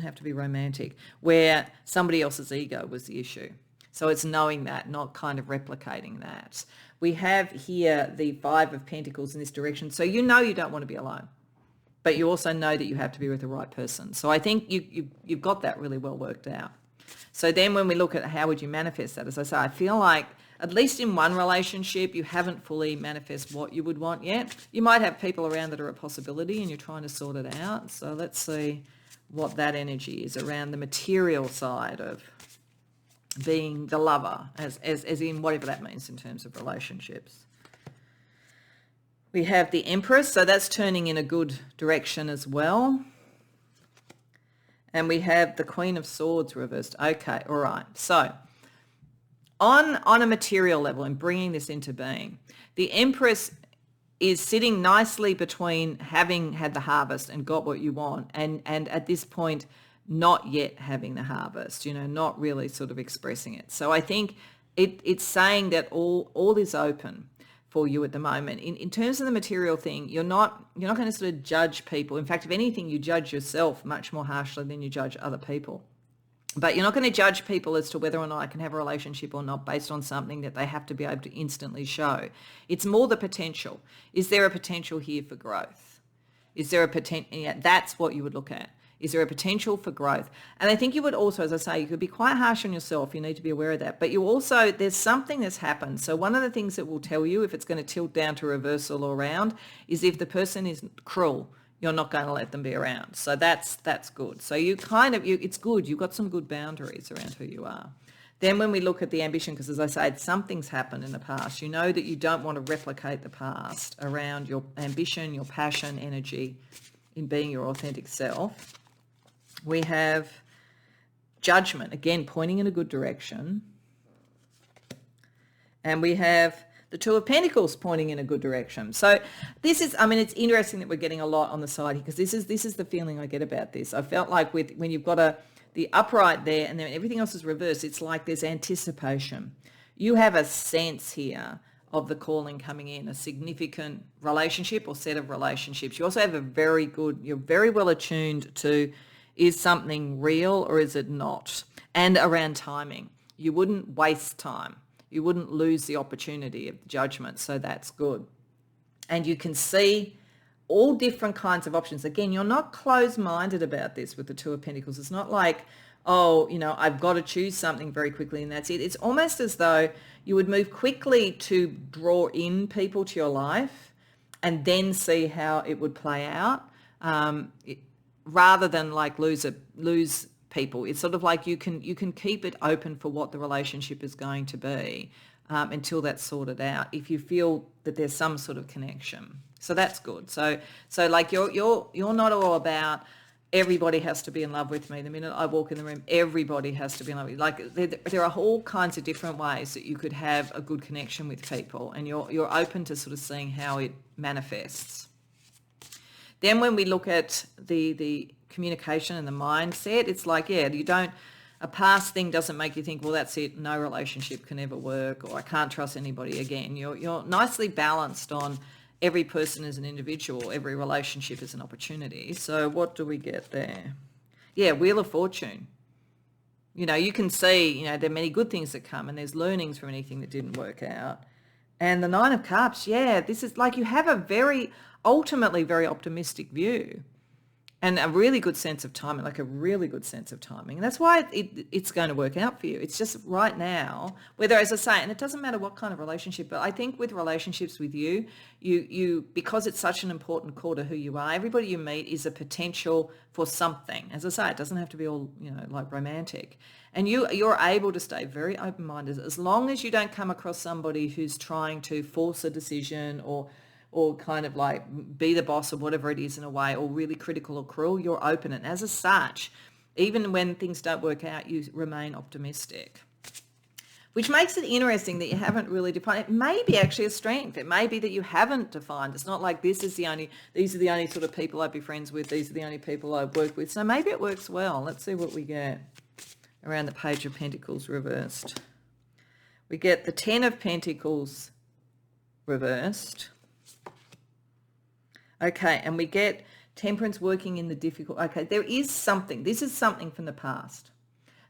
have to be romantic, where somebody else's ego was the issue. So it's knowing that, not kind of replicating that. We have here the Five of Pentacles in this direction. So you know you don't want to be alone, but you also know that you have to be with the right person. So I think you've got that really well worked out. So then when we look at how would you manifest that, as I say, I feel like at least in one relationship, you haven't fully manifest what you would want yet. You might have people around that are a possibility and you're trying to sort it out. So let's see what that energy is around the material side of being the lover, as in whatever that means in terms of relationships. We have the Empress, so that's turning in a good direction as well. And we have the Queen of Swords reversed. Okay, all right. So on a material level and bringing this into being, the Empress is sitting nicely between having had the harvest and got what you want, and at this point not yet having the harvest, not really sort of expressing it. So I think it's saying that all is open for you at the moment. In terms of the material thing, you're not going to sort of judge people. In fact, if anything, you judge yourself much more harshly than you judge other people. But you're not going to judge people as to whether or not I can have a relationship or not based on something that they have to be able to instantly show. It's more the potential. Is there a potential here for growth? Is there a potential? Yeah, that's what you would look at. Is there a potential for growth? And I think you would also, as I say, you could be quite harsh on yourself. You need to be aware of that. But you also, there's something that's happened. So one of the things that will tell you if it's going to tilt down to reversal or around is if the person is cruel, you're not going to let them be around. So that's good. So it's good. You've got some good boundaries around who you are. Then when we look at the ambition, because as I said, something's happened in the past. You know that you don't want to replicate the past around your ambition, your passion, energy in being your authentic self. We have Judgment, again, pointing in a good direction. And we have the Two of Pentacles pointing in a good direction. So this is, it's interesting that we're getting a lot on the side here, because this is the feeling I get about this. I felt like when you've got the upright there and then everything else is reversed, it's like there's anticipation. You have a sense here of the calling coming in, a significant relationship or set of relationships. You also have you're very well attuned to, is something real or is it not? And around timing. You wouldn't waste time. You wouldn't lose the opportunity of Judgment, so that's good. And you can see all different kinds of options. Again, you're not closed-minded about this with the Two of Pentacles. It's not like, I've got to choose something very quickly and that's it. It's almost as though you would move quickly to draw in people to your life and then see how it would play out. Rather than like lose people. It's sort of like you can keep it open for what the relationship is going to be until that's sorted out, if you feel that there's some sort of connection. So that's good. So like you're not all about everybody has to be in love with me. The minute I walk in the room, everybody has to be in love with me. Like there are all kinds of different ways that you could have a good connection with people, and you're open to sort of seeing how it manifests. Then when we look at the communication and the mindset, it's like, a past thing doesn't make you think, well, that's it, no relationship can ever work, or I can't trust anybody again. You're nicely balanced on every person as an individual, every relationship is an opportunity. So what do we get there? Yeah, Wheel of Fortune. You can see, there are many good things that come, and there's learnings from anything that didn't work out. And the Nine of Cups, this is like you have a ultimately very optimistic view and a really good sense of timing, And that's why it's going to work out for you. It's just right now, whether, as I say, and it doesn't matter what kind of relationship, but I think with relationships with you, because it's such an important core to who you are, everybody you meet is a potential for something. As I say, it doesn't have to be all, like romantic. And you're able to stay very open-minded as long as you don't come across somebody who's trying to force a decision or kind of like be the boss or whatever it is in a way, or really critical or cruel. You're open. And as such, even when things don't work out, you remain optimistic, which makes it interesting that you haven't really defined. It may be actually a strength. It may be that you haven't defined. It's not like these are the only sort of people I'd be friends with. These are the only people I work with. So maybe it works well. Let's see what we get around the Page of Pentacles reversed. We get the Ten of Pentacles reversed. Okay, and we get Temperance working in the difficult. Okay, there is something. This is something from the past.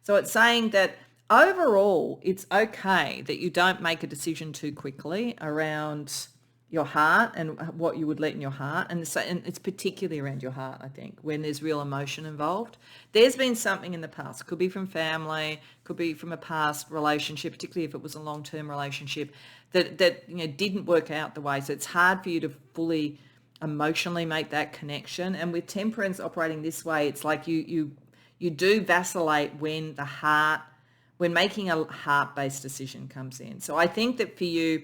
So it's saying that overall, it's okay that you don't make a decision too quickly around your heart and what you would let in your heart. And it's particularly around your heart, I think, when there's real emotion involved. There's been something in the past. Could be from family, could be from a past relationship, particularly if it was a long-term relationship, that didn't work out the way. So it's hard for you to fully emotionally make that connection. And with Temperance operating this way, it's like you do vacillate when making a heart-based decision comes in. So I think that for you,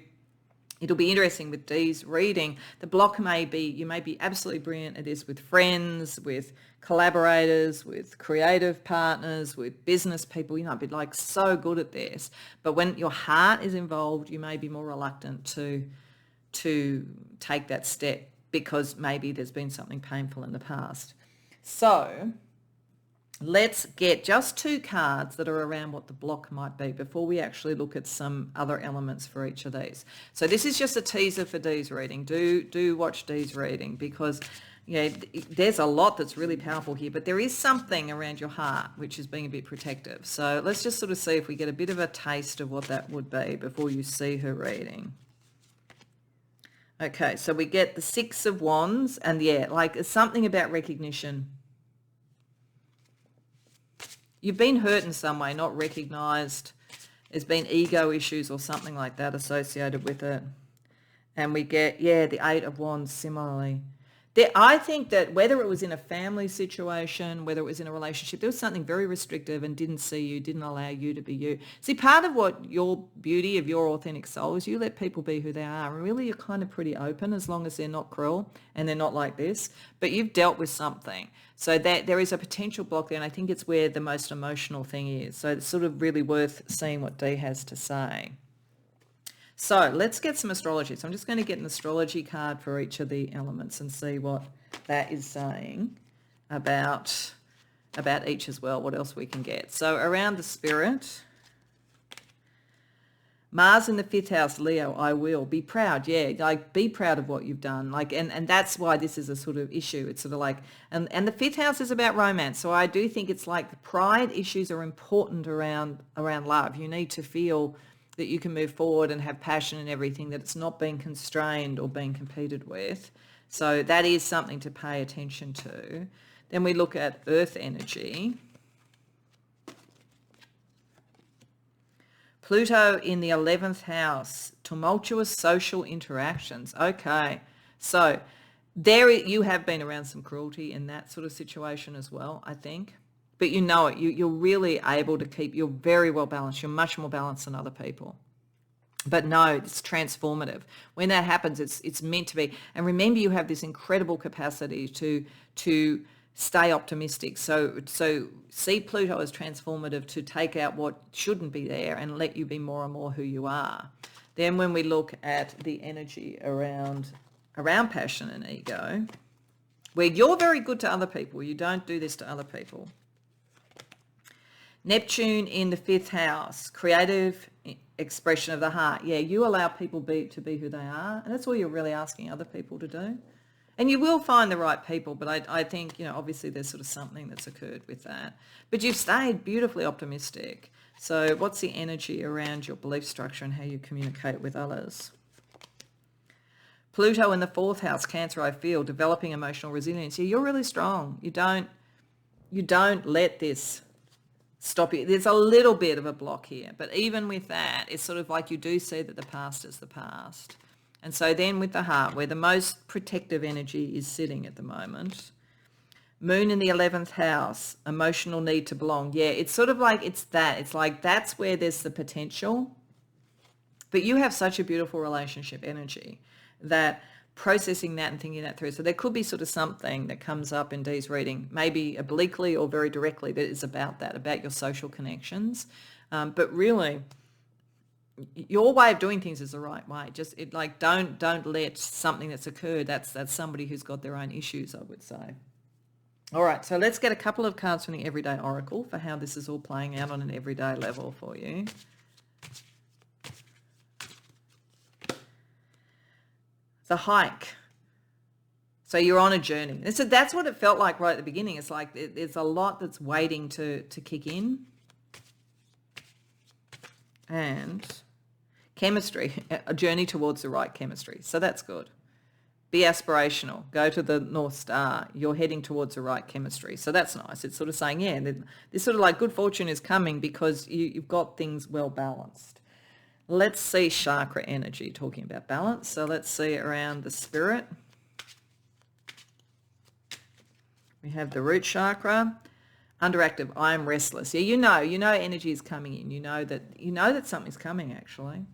It'll be interesting with Dee's reading. The block may be, you may be absolutely brilliant at this with friends, with collaborators, with creative partners, with business people. You might be like so good at this. But when your heart is involved, you may be more reluctant to take that step because maybe there's been something painful in the past. So let's get just 2 cards that are around what the block might be before we actually look at some other elements for each of these. So this is just a teaser for Dee's reading. Do watch Dee's reading because there's a lot that's really powerful here, but there is something around your heart which is being a bit protective. So let's just sort of see if we get a bit of a taste of what that would be before you see her reading. Okay, so we get the 6 of Wands, and like it's something about recognition. You've been hurt in some way, not recognised. There's been ego issues or something like that associated with it. And we get, the 8 of Wands similarly. I think that whether it was in a family situation, whether it was in a relationship, there was something very restrictive and didn't see you, didn't allow you to be you. See, part of what your beauty of your authentic soul is you let people be who they are. And really, you're kind of pretty open as long as they're not cruel and they're not like this. But you've dealt with something. So that there is a potential block there, and I think it's where the most emotional thing is. So it's sort of really worth seeing what Dee has to say. So let's get some astrology. So I'm just going to get an astrology card for each of the elements and see what that is saying about each as well, what else we can get. So around the spirit, Mars in the 5th house, Leo, I will. Be proud, like be proud of what you've done. Like, and that's why this is a sort of issue. It's sort of like, and the 5th house is about romance. So I do think it's like the pride issues are important around love. You need to feel that you can move forward and have passion and everything, that it's not being constrained or being competed with. So that is something to pay attention to. Then we look at earth energy. Pluto in the 11th house, tumultuous social interactions. Okay, so there you have been around some cruelty in that sort of situation as well, I think. But you know it, you're really able to keep, you're very well balanced. You're much more balanced than other people. But no, it's transformative. When that happens, it's meant to be. And remember, you have this incredible capacity to stay optimistic. So see Pluto as transformative to take out what shouldn't be there and let you be more and more who you are. Then when we look at the energy around passion and ego, where you're very good to other people, you don't do this to other people. Neptune in the 5th house, creative expression of the heart. Yeah, you allow people to be who they are, and that's all you're really asking other people to do. And you will find the right people, but I think, obviously there's sort of something that's occurred with that. But you've stayed beautifully optimistic. So what's the energy around your belief structure and how you communicate with others? Pluto in the 4th house, Cancer, I feel, developing emotional resilience. Yeah, you're really strong. You don't let this stop you. There's a little bit of a block here, but even with that, it's sort of like you do see that the past is the past. And so then with the heart, where the most protective energy is sitting at the moment, Moon in the 11th house, emotional need to belong. Yeah, it's sort of like it's like that's where there's the potential. But you have such a beautiful relationship energy that processing that and thinking that through. So there could be sort of something that comes up in Dee's reading, maybe obliquely or very directly, that is about that, about your social connections. But really, your way of doing things is the right way. Just don't let something that's occurred, that's somebody who's got their own issues, I would say. All right, so let's get a couple of cards from the Everyday Oracle for how this is all playing out on an everyday level for you. The hike. So you're on a journey. And so that's what it felt like right at the beginning. It's like there's a lot that's waiting to kick in. And chemistry, a journey towards the right chemistry. So that's good. Be aspirational. Go to the North Star. You're heading towards the right chemistry. So that's nice. It's sort of saying, this sort of like good fortune is coming because you've got things well balanced. Let's see chakra energy, talking about balance. So let's see around the spirit. We have the root chakra. Underactive, I am restless. Yeah, you know energy is coming in. You know that something's coming actually.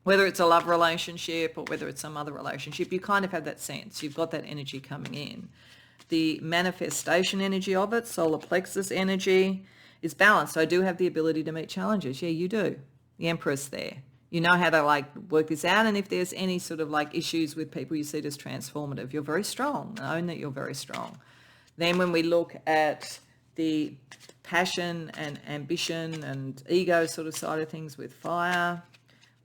whether it's a love relationship or whether it's some other relationship, you kind of have that sense. You've got that energy coming in. The manifestation energy of it, solar plexus energy, is balanced. So I do have the ability to meet challenges. Yeah, you do. The Empress there. You know how to like work this out. And if there's any sort of like issues with people you see it as transformative, you're very strong. Own that you're very strong. Then when we look at the passion and ambition and ego sort of side of things with fire,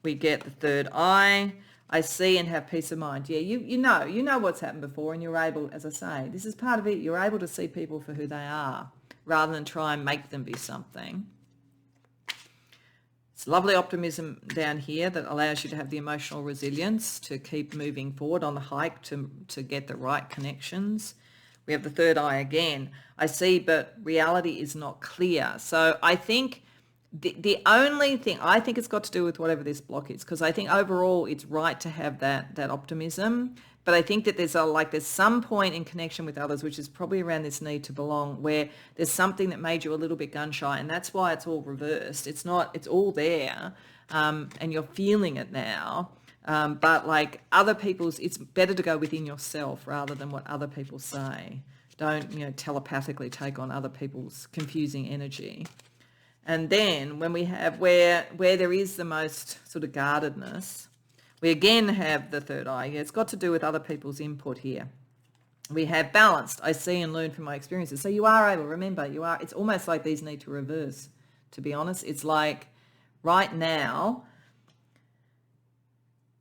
we get the third eye. I see and have peace of mind. Yeah, you know what's happened before, and you're able, as I say, this is part of it, you're able to see people for who they are rather than try and make them be something. It's lovely optimism down here that allows you to have the emotional resilience to keep moving forward on the hike to get the right connections. We have the third eye again. I see, but reality is not clear. So I think the only thing, I think it's got to do with whatever this block is, because I think overall it's right to have that optimism. But I think that there's some point in connection with others, which is probably around this need to belong, where there's something that made you a little bit gun shy, and that's why it's all reversed. It's all there, and you're feeling it now. But like other people's, it's better to go within yourself rather than what other people say. Don't, telepathically take on other people's confusing energy. And then when we have where there is the most sort of guardedness, we again have the third eye. Yeah, it's got to do with other people's input here. We have balanced. I see and learn from my experiences. So you are able, remember, it's almost like these need to reverse, to be honest. It's like right now,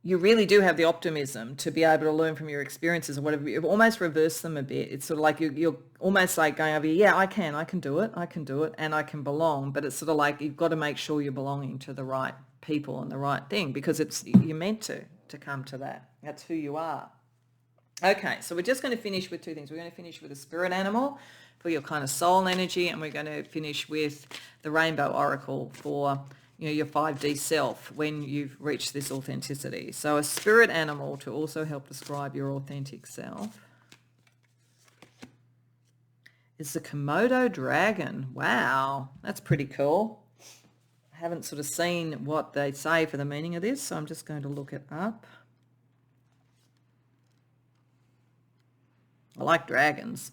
you really do have the optimism to be able to learn from your experiences or whatever. You've almost reversed them a bit. It's sort of like you're almost like going over, yeah, I can do it, and I can belong. But it's sort of like you've got to make sure you're belonging to the right people and the right thing, because you're meant to come to that. That's who you are. Okay, so we're just going to finish with two things. We're going to finish with a spirit animal for your kind of soul energy, and we're going to finish with the rainbow oracle for your 5D self when you've reached this authenticity. So a spirit animal to also help describe your authentic self is the Komodo dragon. Wow, that's pretty cool. I haven't sort of seen what they say for the meaning of this, so I'm just going to look it up. I like dragons.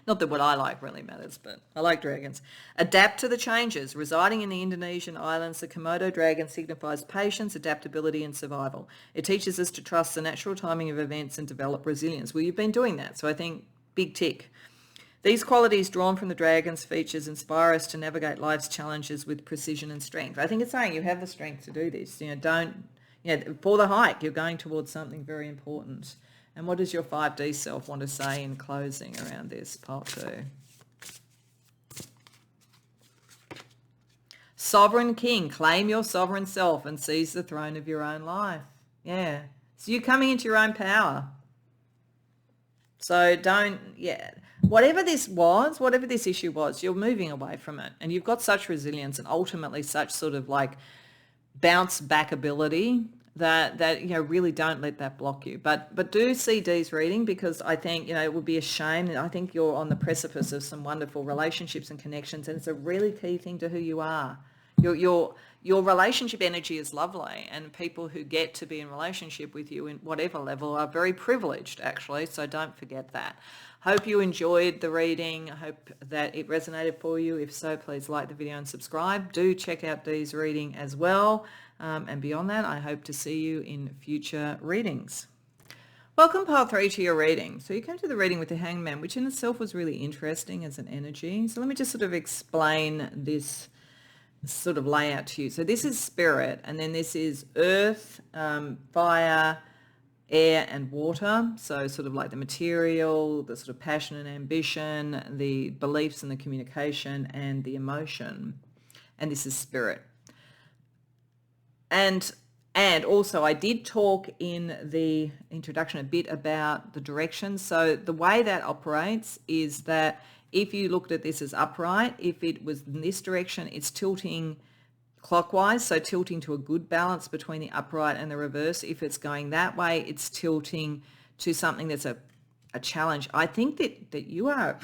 Not that what I like really matters, but I like dragons. Adapt to the changes. Residing in the Indonesian islands, the Komodo dragon signifies patience, adaptability, and survival. It teaches us to trust the natural timing of events and develop resilience. Well, you've been doing that, so I think big tick. These qualities drawn from the dragon's features inspire us to navigate life's challenges with precision and strength. I think it's saying you have the strength to do this. For the hike, you're going towards something very important. And what does your 5D self want to say in closing around this, pile 2? Sovereign King, claim your sovereign self and seize the throne of your own life. Yeah. So you're coming into your own power. So whatever this issue was, you're moving away from it. And you've got such resilience and ultimately such sort of like bounce back ability that really don't let that block you. But do see Dee's reading, because I think it would be a shame. I think you're on the precipice of some wonderful relationships and connections, and it's a really key thing to who you are. Your relationship energy is lovely, and people who get to be in relationship with you in whatever level are very privileged, actually. So don't forget that. Hope you enjoyed the reading. I hope that it resonated for you. If so, please like the video and subscribe. Do check out Dee's reading as well. And beyond that, I hope to see you in future readings. Welcome, pile 3, to your reading. So you came to the reading with the Hangman, which in itself was really interesting as an energy. So let me just sort of explain this sort of layout to you. So this is spirit, and then this is earth, fire, air and water. So sort of like the material, the sort of passion and ambition, the beliefs and the communication, and the emotion. And this is spirit. And also I did talk in the introduction a bit about the direction. So the way that operates is that if you looked at this as upright, if it was in this direction, it's tilting clockwise, so tilting to a good balance between the upright and the reverse. If it's going that way, it's tilting to something that's a challenge. I think that you are...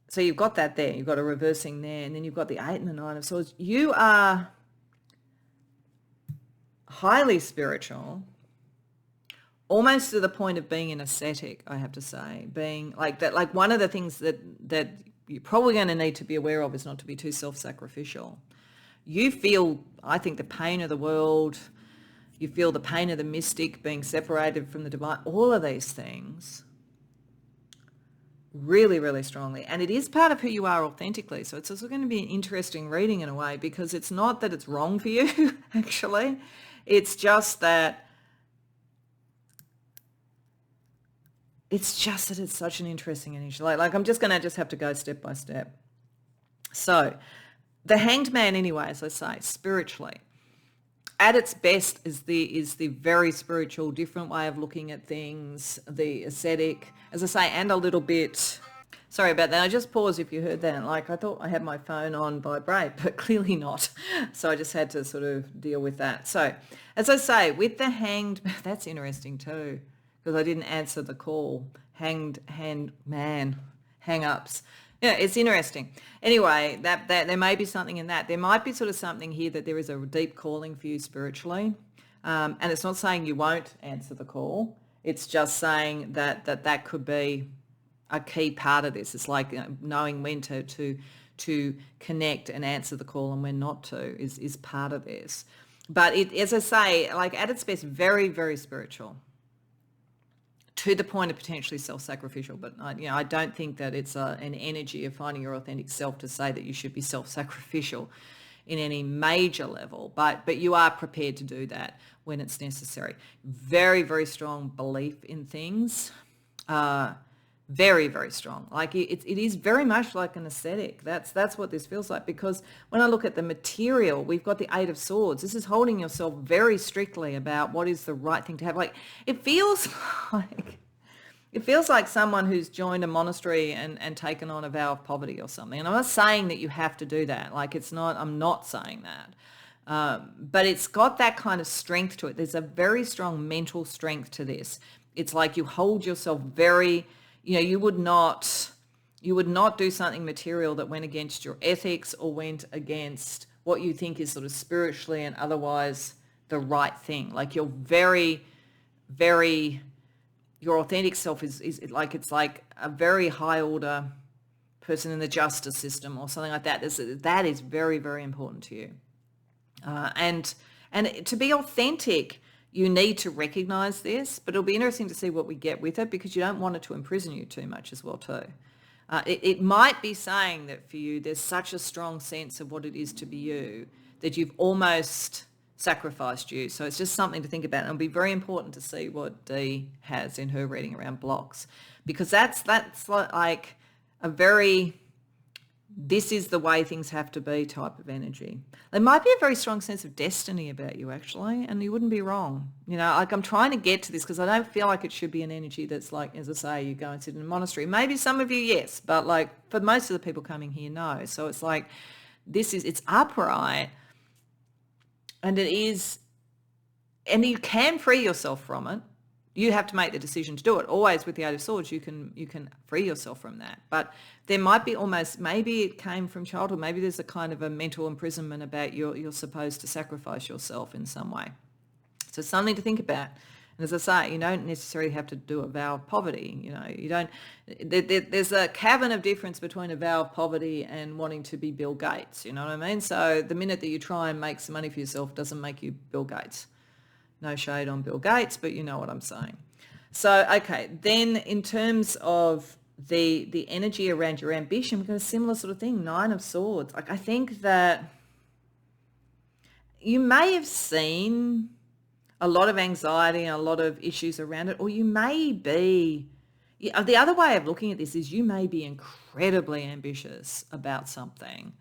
So you've got that there, you've got a reversing there, and then you've got the 8 and the 9 of swords. You are highly spiritual, almost to the point of being an ascetic, I have to say, being like that. Like one of the things that you're probably going to need to be aware of is not to be too self-sacrificial. You feel, I think, the pain of the world. You feel the pain of the mystic being separated from the divine. All of these things really, really strongly. And it is part of who you are authentically. So it's also going to be an interesting reading in a way, because it's not that it's wrong for you, actually. It's just that it's such an interesting energy. Like I'm just going to have to go step by step. So the Hanged Man anyway, as I say, spiritually, at its best is the very spiritual, different way of looking at things, the ascetic, as I say, and a little bit, sorry about that. I just paused if you heard that. Like I thought I had my phone on vibrate, but clearly not. So I just had to sort of deal with that. So as I say, with the Hanged, that's interesting too, because I didn't answer the call. Hanged man, hang-ups. Yeah, it's interesting. Anyway, that there may be something in that. There might be sort of something here that there is a deep calling for you spiritually. And it's not saying you won't answer the call. It's just saying that could be a key part of this. It's like, you know, knowing when to connect and answer the call and when not to is part of this. But it, as I say, like at its best, very, very spiritual, to the point of potentially self-sacrificial. But I don't think that it's an energy of finding your authentic self to say that you should be self-sacrificial in any major level, but you are prepared to do that when it's necessary. Very, very strong belief in things. Very, very strong. Like it is very much like an ascetic. That's what this feels like, because when I look at the material, we've got the Eight of Swords. This is holding yourself very strictly about what is the right thing to have. Like it feels like someone who's joined a monastery and taken on a vow of poverty or something. And I'm not saying that you have to do that. Like I'm not saying that. But it's got that kind of strength to it. There's a very strong mental strength to this. It's like you hold yourself very, you would not do something material that went against your ethics or went against what you think is sort of spiritually and otherwise the right thing. Like you're very, very, your authentic self is like, it's like a very high order person in the justice system or something like that. That is very, very important to you. And to be authentic, you need to recognize this, but it'll be interesting to see what we get with it, because you don't want it to imprison you too much as well too. It might be saying that for you, there's such a strong sense of what it is to be you that you've almost sacrificed you. So it's just something to think about. And it'll be very important to see what Dee has in her reading around blocks, because that's like a very, this is the way things have to be type of energy. There might be a very strong sense of destiny about you, actually, and you wouldn't be wrong. Like I'm trying to get to this because I don't feel like it should be an energy that's like, as I say, you go and sit in a monastery. Maybe some of you, yes, but like for most of the people coming here, no. So it's like, it's upright, and it is, and you can free yourself from it. You have to make the decision to do it. Always with the Eight of Swords, you can free yourself from that. But there might be almost, maybe it came from childhood. Maybe there's a kind of a mental imprisonment about you're supposed to sacrifice yourself in some way. So it's something to think about. And as I say, you don't necessarily have to do a vow of poverty. You don't. There's a cavern of difference between a vow of poverty and wanting to be Bill Gates. You know what I mean? So the minute that you try and make some money for yourself doesn't make you Bill Gates. No shade on Bill Gates, but you know what I'm saying. So, okay, then in terms of the energy around your ambition, we've got a similar sort of thing, Nine of Swords. Like I think that you may have seen a lot of anxiety and a lot of issues around it, or you may be, the other way of looking at this is you may be incredibly ambitious about something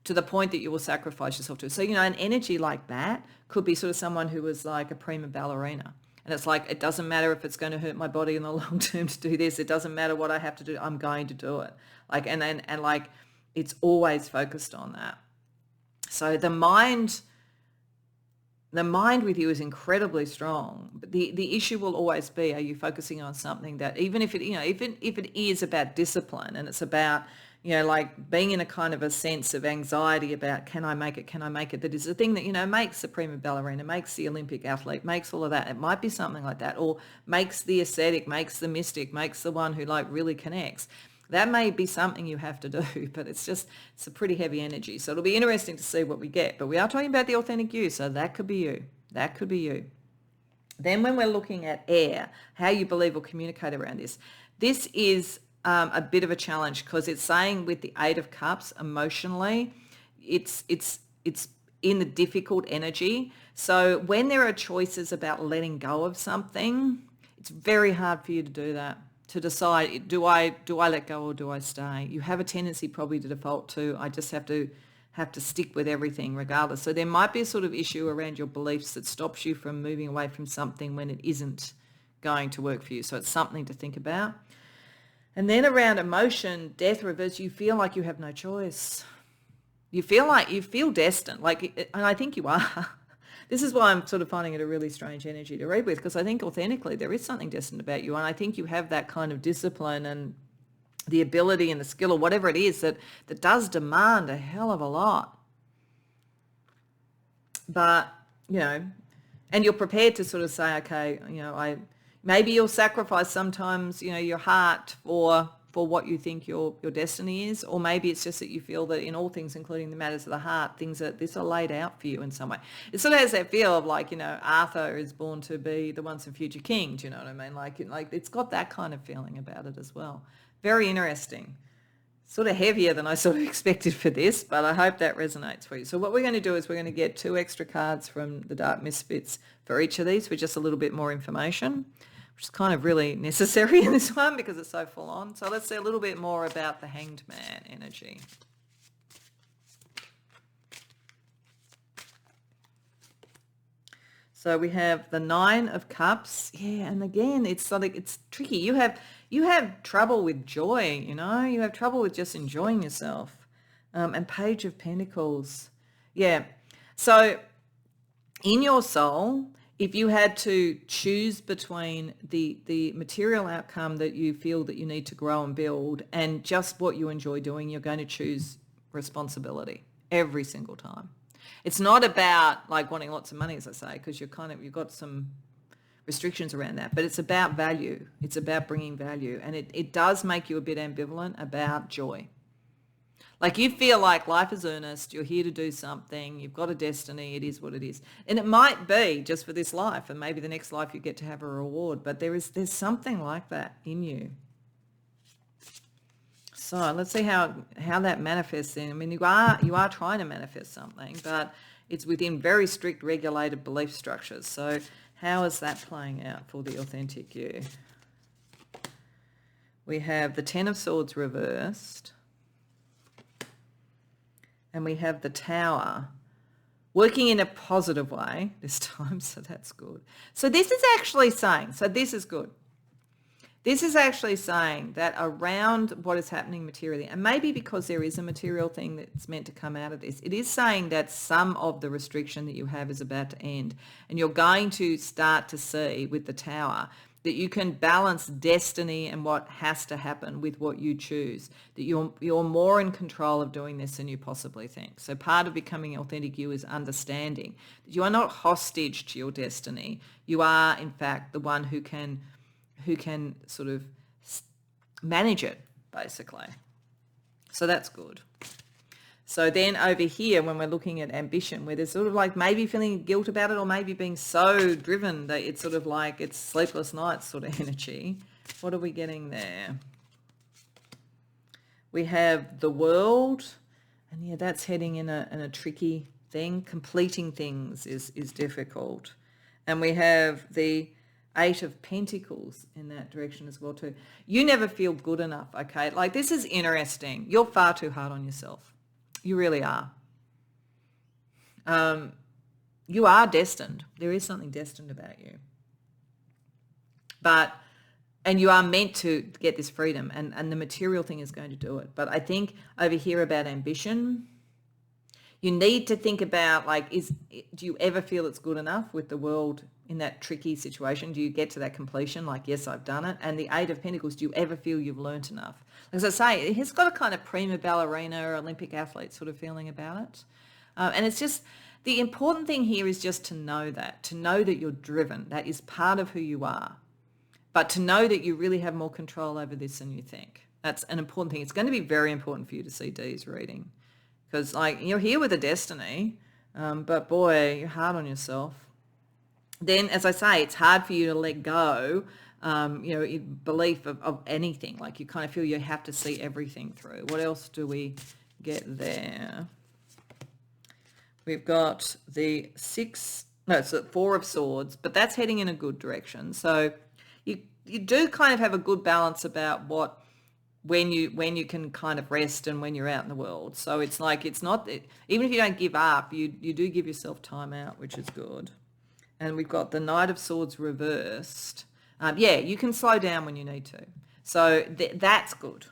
to the point that you will sacrifice yourself to. So, an energy like that could be sort of someone who was like a prima ballerina. And it's like, it doesn't matter if it's going to hurt my body in the long term to do this. It doesn't matter what I have to do. I'm going to do it. Like, and like, it's always focused on that. So the mind with you is incredibly strong. But the issue will always be, are you focusing on something that, even if it, even if it is about discipline and it's about, like being in a kind of a sense of anxiety about can I make it, that is the thing that, makes the prima ballerina, makes the Olympic athlete, makes all of that. It might be something like that, or makes the ascetic, makes the mystic, makes the one who like really connects. That may be something you have to do, but it's a pretty heavy energy. So it'll be interesting to see what we get. But we are talking about the authentic you, so that could be you. That could be you. Then when we're looking at air, how you believe or communicate around this is a bit of a challenge, because it's saying with the Eight of Cups, emotionally, it's in the difficult energy. So when there are choices about letting go of something, it's very hard for you to do that, to decide, do I let go or do I stay? You have a tendency probably to default to, I just have to stick with everything regardless. So there might be a sort of issue around your beliefs that stops you from moving away from something when it isn't going to work for you. So it's something to think about. And then around emotion, death reverse, you feel like you have no choice. You feel destined, and I think you are. This is why I'm sort of finding it a really strange energy to read with, because I think authentically there is something destined about you. And I think you have that kind of discipline and the ability and the skill or whatever it is that does demand a hell of a lot. But, and you're prepared to sort of say, okay, maybe you'll sacrifice sometimes, your heart for what you think your destiny is, or maybe it's just that you feel that in all things, including the matters of the heart, these are laid out for you in some way. It sort of has that feel of Arthur is born to be the once and future king. Do you know what I mean? Like it's got that kind of feeling about it as well. Very interesting. Sort of heavier than I sort of expected for this, but I hope that resonates for you. So what we're going to do is we're going to get 2 extra cards from the Dark Misfits for each of these, with just a little bit more information, which is kind of really necessary in this one because it's so full on. So let's see a little bit more about the Hanged Man energy. So we have the 9 of Cups. Yeah, and again, it's tricky. You have trouble with joy, you have trouble with just enjoying yourself. And Page of Pentacles. Yeah. So in your soul, if you had to choose between the material outcome that you feel that you need to grow and build and just what you enjoy doing, you're going to choose responsibility every single time. It's not about like wanting lots of money, as I say, because you've got some restrictions around that, but it's about value. It's about bringing value. And it does make you a bit ambivalent about joy. Like you feel like life is earnest, you're here to do something, you've got a destiny, it is what it is. And it might be just for this life, and maybe the next life you get to have a reward, but there's something like that in you. So let's see how that manifests then. I mean, you are trying to manifest something, but it's within very strict regulated belief structures. So how is that playing out for the authentic you? We have the 10 of Swords reversed. And we have the Tower working in a positive way this time, so that's good. So this is actually saying, so this is good. This is actually saying that around what is happening materially, and maybe because there is a material thing that's meant to come out of this, it is saying that some of the restriction that you have is about to end. And you're going to start to see with the Tower that you can balance destiny and what has to happen with what you choose, that you're more in control of doing this than you possibly think. So part of becoming authentic you is understanding that you are not hostage to your destiny. You are, in fact, the one who can sort of manage it, basically. So that's good. So then over here, when we're looking at ambition, where there's sort of like maybe feeling guilt about it, or maybe being so driven that it's sort of like it's sleepless nights sort of energy. What are we getting there? We have the World, and yeah, that's heading in a tricky thing. Completing things is difficult. And we have the 8 of Pentacles in that direction as well too. You never feel good enough, okay? Like this is interesting. You're far too hard on yourself. You really are. You are destined. There is something destined about you. And you are meant to get this freedom, and the material thing is going to do it. But I think over here about ambition, You need to think about, like, do you ever feel it's good enough with the world in that tricky situation? Do you get to that completion? Like, yes, I've done it. And the Eight of Pentacles, do you ever feel you've learnt enough? As I say, he's got a kind of prima ballerina or Olympic athlete sort of feeling about it. And it's just, the important thing here is just to know that you're driven. That is part of who you are. But to know that you really have more control over this than you think. That's an important thing. It's going to be very important for you to see Dee's reading. Because, like, you're here with a destiny, but boy, you're hard on yourself. Then, as I say, it's hard for you to let go, belief of anything. Like, you kind of feel you have to see everything through. What else do we get there? We've got the Four of Swords, but that's heading in a good direction. So you do kind of have a good balance about when you can kind of rest and when you're out in the world. So it's like, it's not, even if you don't give up, you do give yourself time out, which is good. And we've got the Knight of Swords reversed. You can slow down when you need to. So that's good.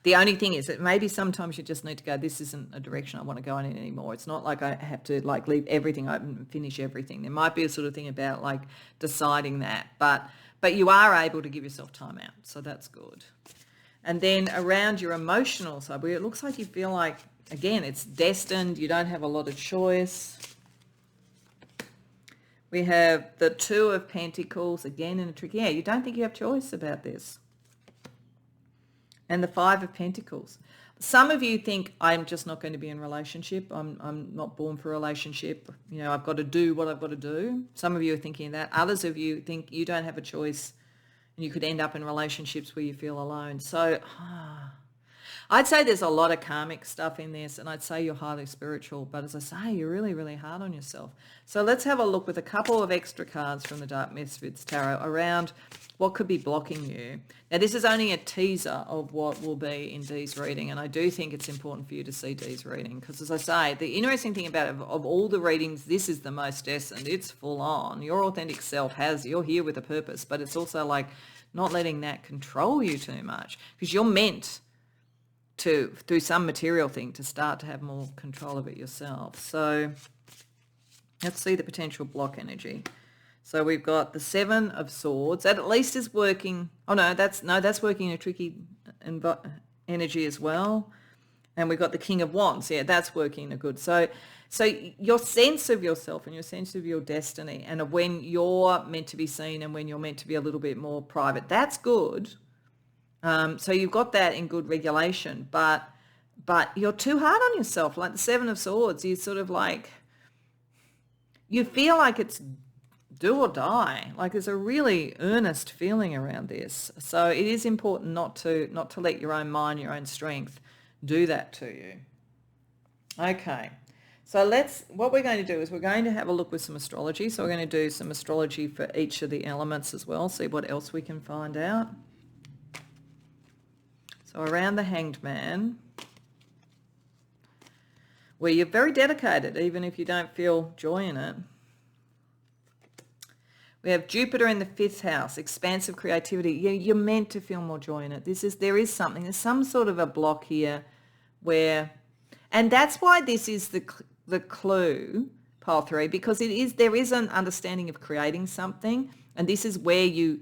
The only thing is that maybe sometimes you just need to go, this isn't a direction I want to go in anymore. It's not like I have to, like, leave everything open and finish everything. There might be a sort of thing about, like, deciding that. But you are able to give yourself time out. So that's good. And then around your emotional side, where it looks like you feel like, again, it's destined. You don't have a lot of choice. We have the Two of Pentacles, again in a tricky, you don't think you have choice about this. And the Five of Pentacles. Some of you think, I'm just not going to be in a relationship. I'm not born for a relationship. I've got to do what I've got to do. Some of you are thinking that. Others of you think you don't have a choice and you could end up in relationships where you feel alone. So I'd say there's a lot of karmic stuff in this, and I'd say you're highly spiritual, but as I say, you're really, really hard on yourself. So let's have a look with a couple of extra cards from the Dark Misfits Tarot around what could be blocking you. Now, this is only a teaser of what will be in Dee's reading, and I do think it's important for you to see Dee's reading, because as I say, the interesting thing about it, of all the readings, this is the most destined. It's full on. Your authentic self you're here with a purpose, but it's also like not letting that control you too much, because you're meant to, through some material thing, to start to have more control of it yourself. So let's see the potential block energy. So we've got the Seven of Swords. That at least is working. Oh, no, that's working in a tricky energy as well. And we've got the King of Wands. Yeah, that's working in a good. So your sense of yourself and your sense of your destiny and of when you're meant to be seen and when you're meant to be a little bit more private, that's good. So you've got that in good regulation, but you're too hard on yourself. Like the Seven of Swords, you sort of like, you feel like it's do or die. Like there's a really earnest feeling around this. So it is important not to let your own mind, your own strength do that to you. Okay. So what we're going to do is we're going to have a look with some astrology. So we're going to do some astrology for each of the elements as well, see what else we can find out. So around the Hanged Man, where you're very dedicated, even if you don't feel joy in it. We have Jupiter in the 5th house, expansive creativity. You're meant to feel more joy in it. There's some sort of a block here where, and that's why this is the clue, pile 3, because there is an understanding of creating something, and this is where you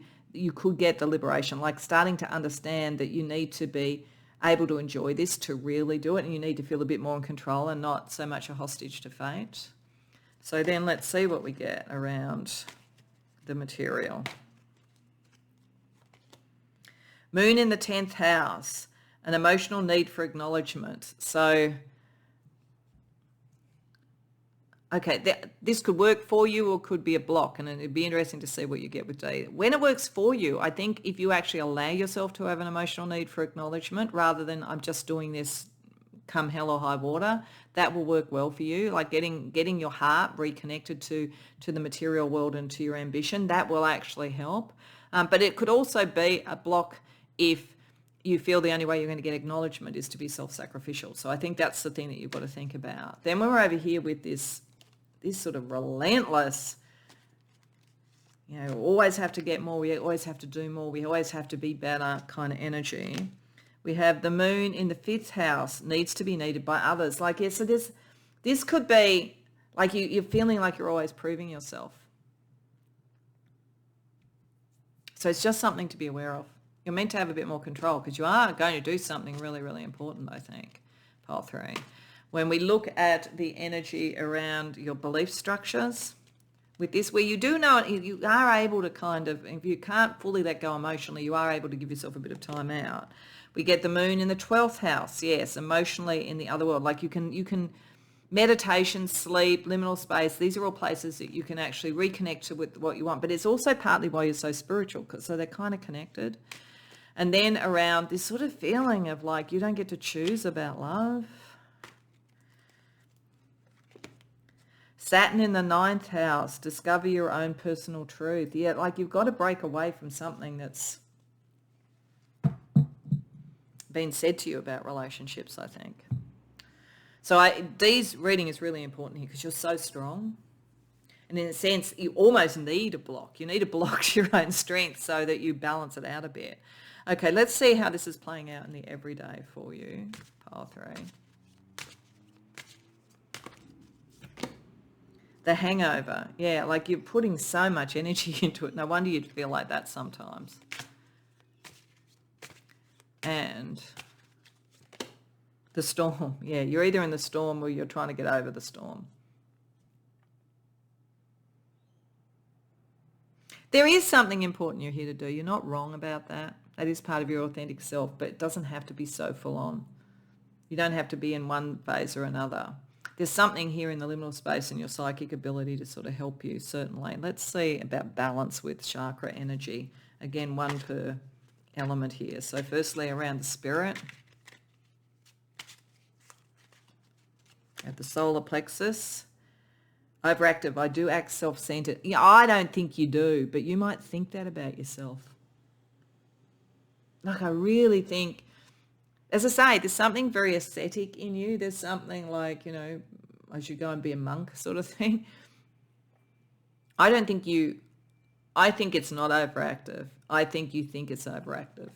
could get the liberation, like starting to understand that you need to be able to enjoy this to really do it, and you need to feel a bit more in control and not so much a hostage to fate. So then let's see what we get around the material. Moon in the 10th house, an emotional need for acknowledgement. So, okay, this could work for you or could be a block, and it'd be interesting to see what you get with Dee. When it works for you, I think if you actually allow yourself to have an emotional need for acknowledgement rather than I'm just doing this come hell or high water, that will work well for you. Like getting your heart reconnected to the material world and to your ambition, that will actually help. But it could also be a block if you feel the only way you're going to get acknowledgement is to be self-sacrificial. So I think that's the thing that you've got to think about. Then when we're over here with this sort of relentless, always have to get more, we always have to do more, we always have to be better kind of energy. We have the moon in the 5th house, needs to be needed by others. Like, yeah, so this could be like you're feeling like you're always proving yourself. So it's just something to be aware of. You're meant to have a bit more control because you are going to do something really, really important, I think, pile 3. When we look at the energy around your belief structures, with this, where you do know you are able to kind of, if you can't fully let go emotionally, you are able to give yourself a bit of time out. We get the moon in the 12th house, yes, emotionally in the other world. Like you can meditation, sleep, liminal space, these are all places that you can actually reconnect to with what you want. But it's also partly why you're so spiritual, so they're kind of connected. And then around this sort of feeling of like you don't get to choose about love. Saturn in the 9th house, discover your own personal truth. Yeah, like you've got to break away from something that's been said to you about relationships, I think. So Dee's reading is really important here because you're so strong. And in a sense, you almost need a block. You need to block your own strength so that you balance it out a bit. Okay, let's see how this is playing out in the everyday for you, pile 3. The hangover. Yeah, like you're putting so much energy into it. No wonder you'd feel like that sometimes. And the storm. Yeah, you're either in the storm or you're trying to get over the storm. There is something important you're here to do. You're not wrong about that. That is part of your authentic self, but it doesn't have to be so full on. You don't have to be in one phase or another. There's something here in the liminal space and your psychic ability to sort of help you, certainly. Let's see about balance with chakra energy. Again, one per element here. So firstly, around the spirit. At the solar plexus. Overactive. I do act self-centered. Yeah, I don't think you do, but you might think that about yourself. Like I really think, as I say, there's something very ascetic in you. There's something like, I should go and be a monk sort of thing. I think it's not overactive. I think you think it's overactive.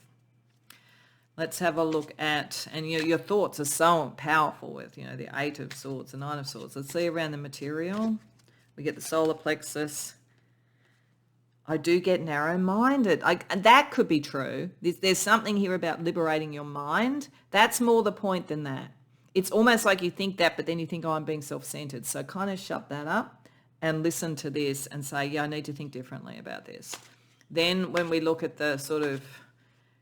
Let's have a look at, and your thoughts are so powerful with, the 8 of Swords, the 9 of Swords. Let's see around the material. We get the solar plexus. I do get narrow-minded. And that could be true. There's something here about liberating your mind. That's more the point than that. It's almost like you think that, but then you think, I'm being self-centered. So kind of shut that up and listen to this and say, yeah, I need to think differently about this. Then when we look at the sort of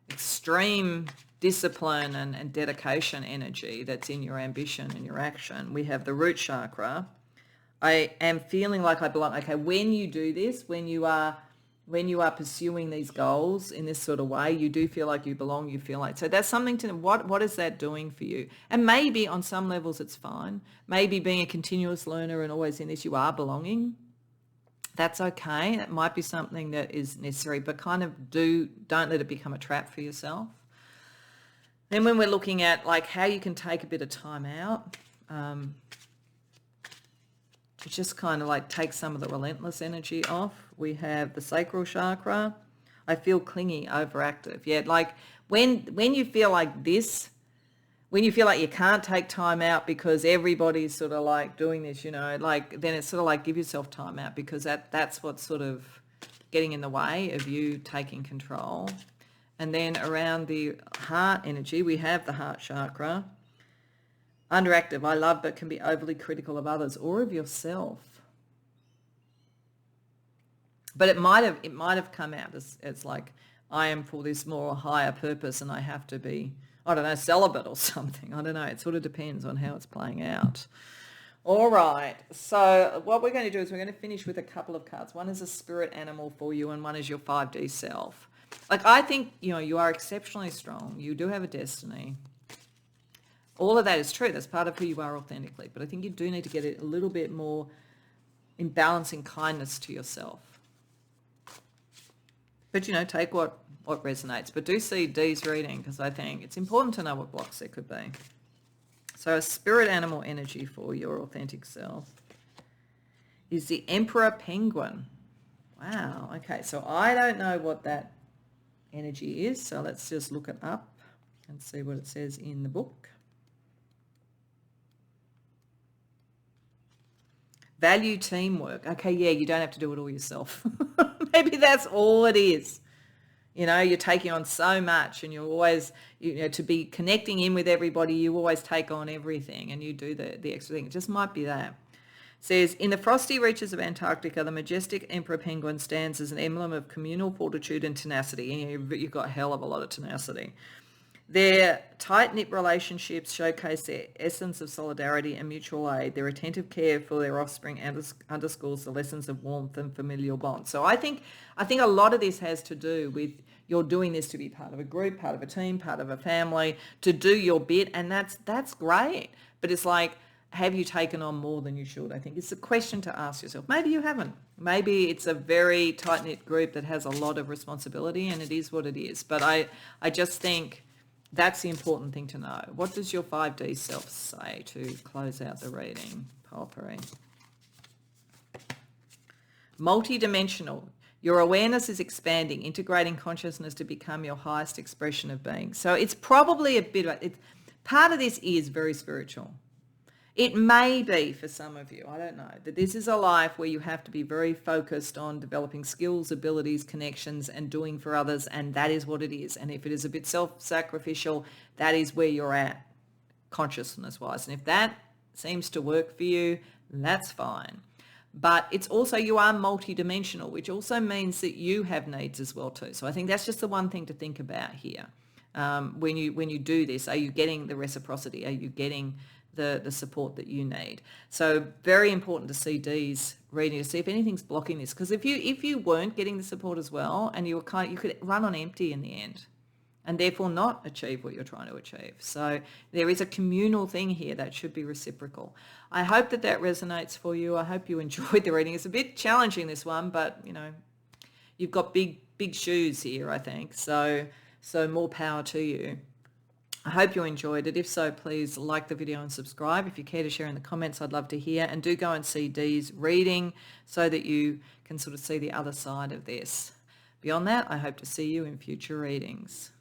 extreme discipline and dedication energy that's in your ambition and your action, we have the root chakra. I am feeling like I belong. Okay, when you do this, when you are pursuing these goals in this sort of way, you do feel like you belong, you feel like, so that's something to, what is that doing for you? And maybe on some levels it's fine. Maybe being a continuous learner and always in this, you are belonging. That's okay. That might be something that is necessary, but kind of don't let it become a trap for yourself. Then when we're looking at like how you can take a bit of time out, to just kind of like take some of the relentless energy off. We have the sacral chakra. I feel clingy, overactive. Yeah, like when you feel like this, when you feel like you can't take time out because everybody's sort of like doing this, like then it's sort of like give yourself time out because that's what's sort of getting in the way of you taking control. And then around the heart energy, we have the heart chakra. Underactive, I love but can be overly critical of others or of yourself. But it might have come out as like, I am for this more higher purpose and I have to be, I don't know, celibate or something. I don't know. It sort of depends on how it's playing out. All right. So what we're going to do is we're going to finish with a couple of cards. One is a spirit animal for you and one is your 5D self. Like I think, you are exceptionally strong. You do have a destiny. All of that is true. That's part of who you are authentically. But I think you do need to get it a little bit more in balancing kindness to yourself. But, take what resonates. But do see Dee's reading because I think it's important to know what blocks there could be. So a spirit animal energy for your authentic self is the Emperor Penguin. Wow. Okay. So I don't know what that energy is. So let's just look it up. and see what it says in the book. Value teamwork. Okay, yeah, you don't have to do it all yourself. Maybe that's all it is. You know, you're taking on so much, and you're always, to be connecting in with everybody, you always take on everything and you do the extra thing. It just might be that. It says, in the frosty reaches of Antarctica, the majestic emperor penguin stands as an emblem of communal fortitude and tenacity. And you've got a hell of a lot of tenacity. Their tight-knit relationships showcase their essence of solidarity and mutual aid. Their attentive care for their offspring underscores the lessons of warmth and familial bonds. So I think a lot of this has to do with you're doing this to be part of a group, part of a team, part of a family, to do your bit, and that's great. But it's like, have you taken on more than you should? I think it's a question to ask yourself. Maybe you haven't. Maybe it's a very tight-knit group that has a lot of responsibility, and it is what it is. But I just think that's the important thing to know. What does your 5D self say to close out the reading? Potpourri. Multidimensional. Your awareness is expanding, integrating consciousness to become your highest expression of being. So it's probably a bit of part of this is very spiritual. It may be for some of you, I don't know, that this is a life where you have to be very focused on developing skills, abilities, connections, and doing for others, and that is what it is. And if it is a bit self-sacrificial, that is where you're at, consciousness-wise. And if that seems to work for you, that's fine. But it's also, you are multidimensional, which also means that you have needs as well too. So I think that's just the one thing to think about here. When you do this, are you getting the reciprocity? Are you getting the support that you need? So very important to see Dee's reading, to see if anything's blocking this. Because if you weren't getting the support as well, and you could run on empty in the end, and therefore not achieve what you're trying to achieve. So there is a communal thing here that should be reciprocal. I hope that resonates for you. I hope you enjoyed the reading. It's a bit challenging, this one, but you've got big shoes here, I think. So more power to you. I hope you enjoyed it. If so, please like the video and subscribe. If you care to share in the comments, I'd love to hear. And do go and see Dee's reading so that you can sort of see the other side of this. Beyond that, I hope to see you in future readings.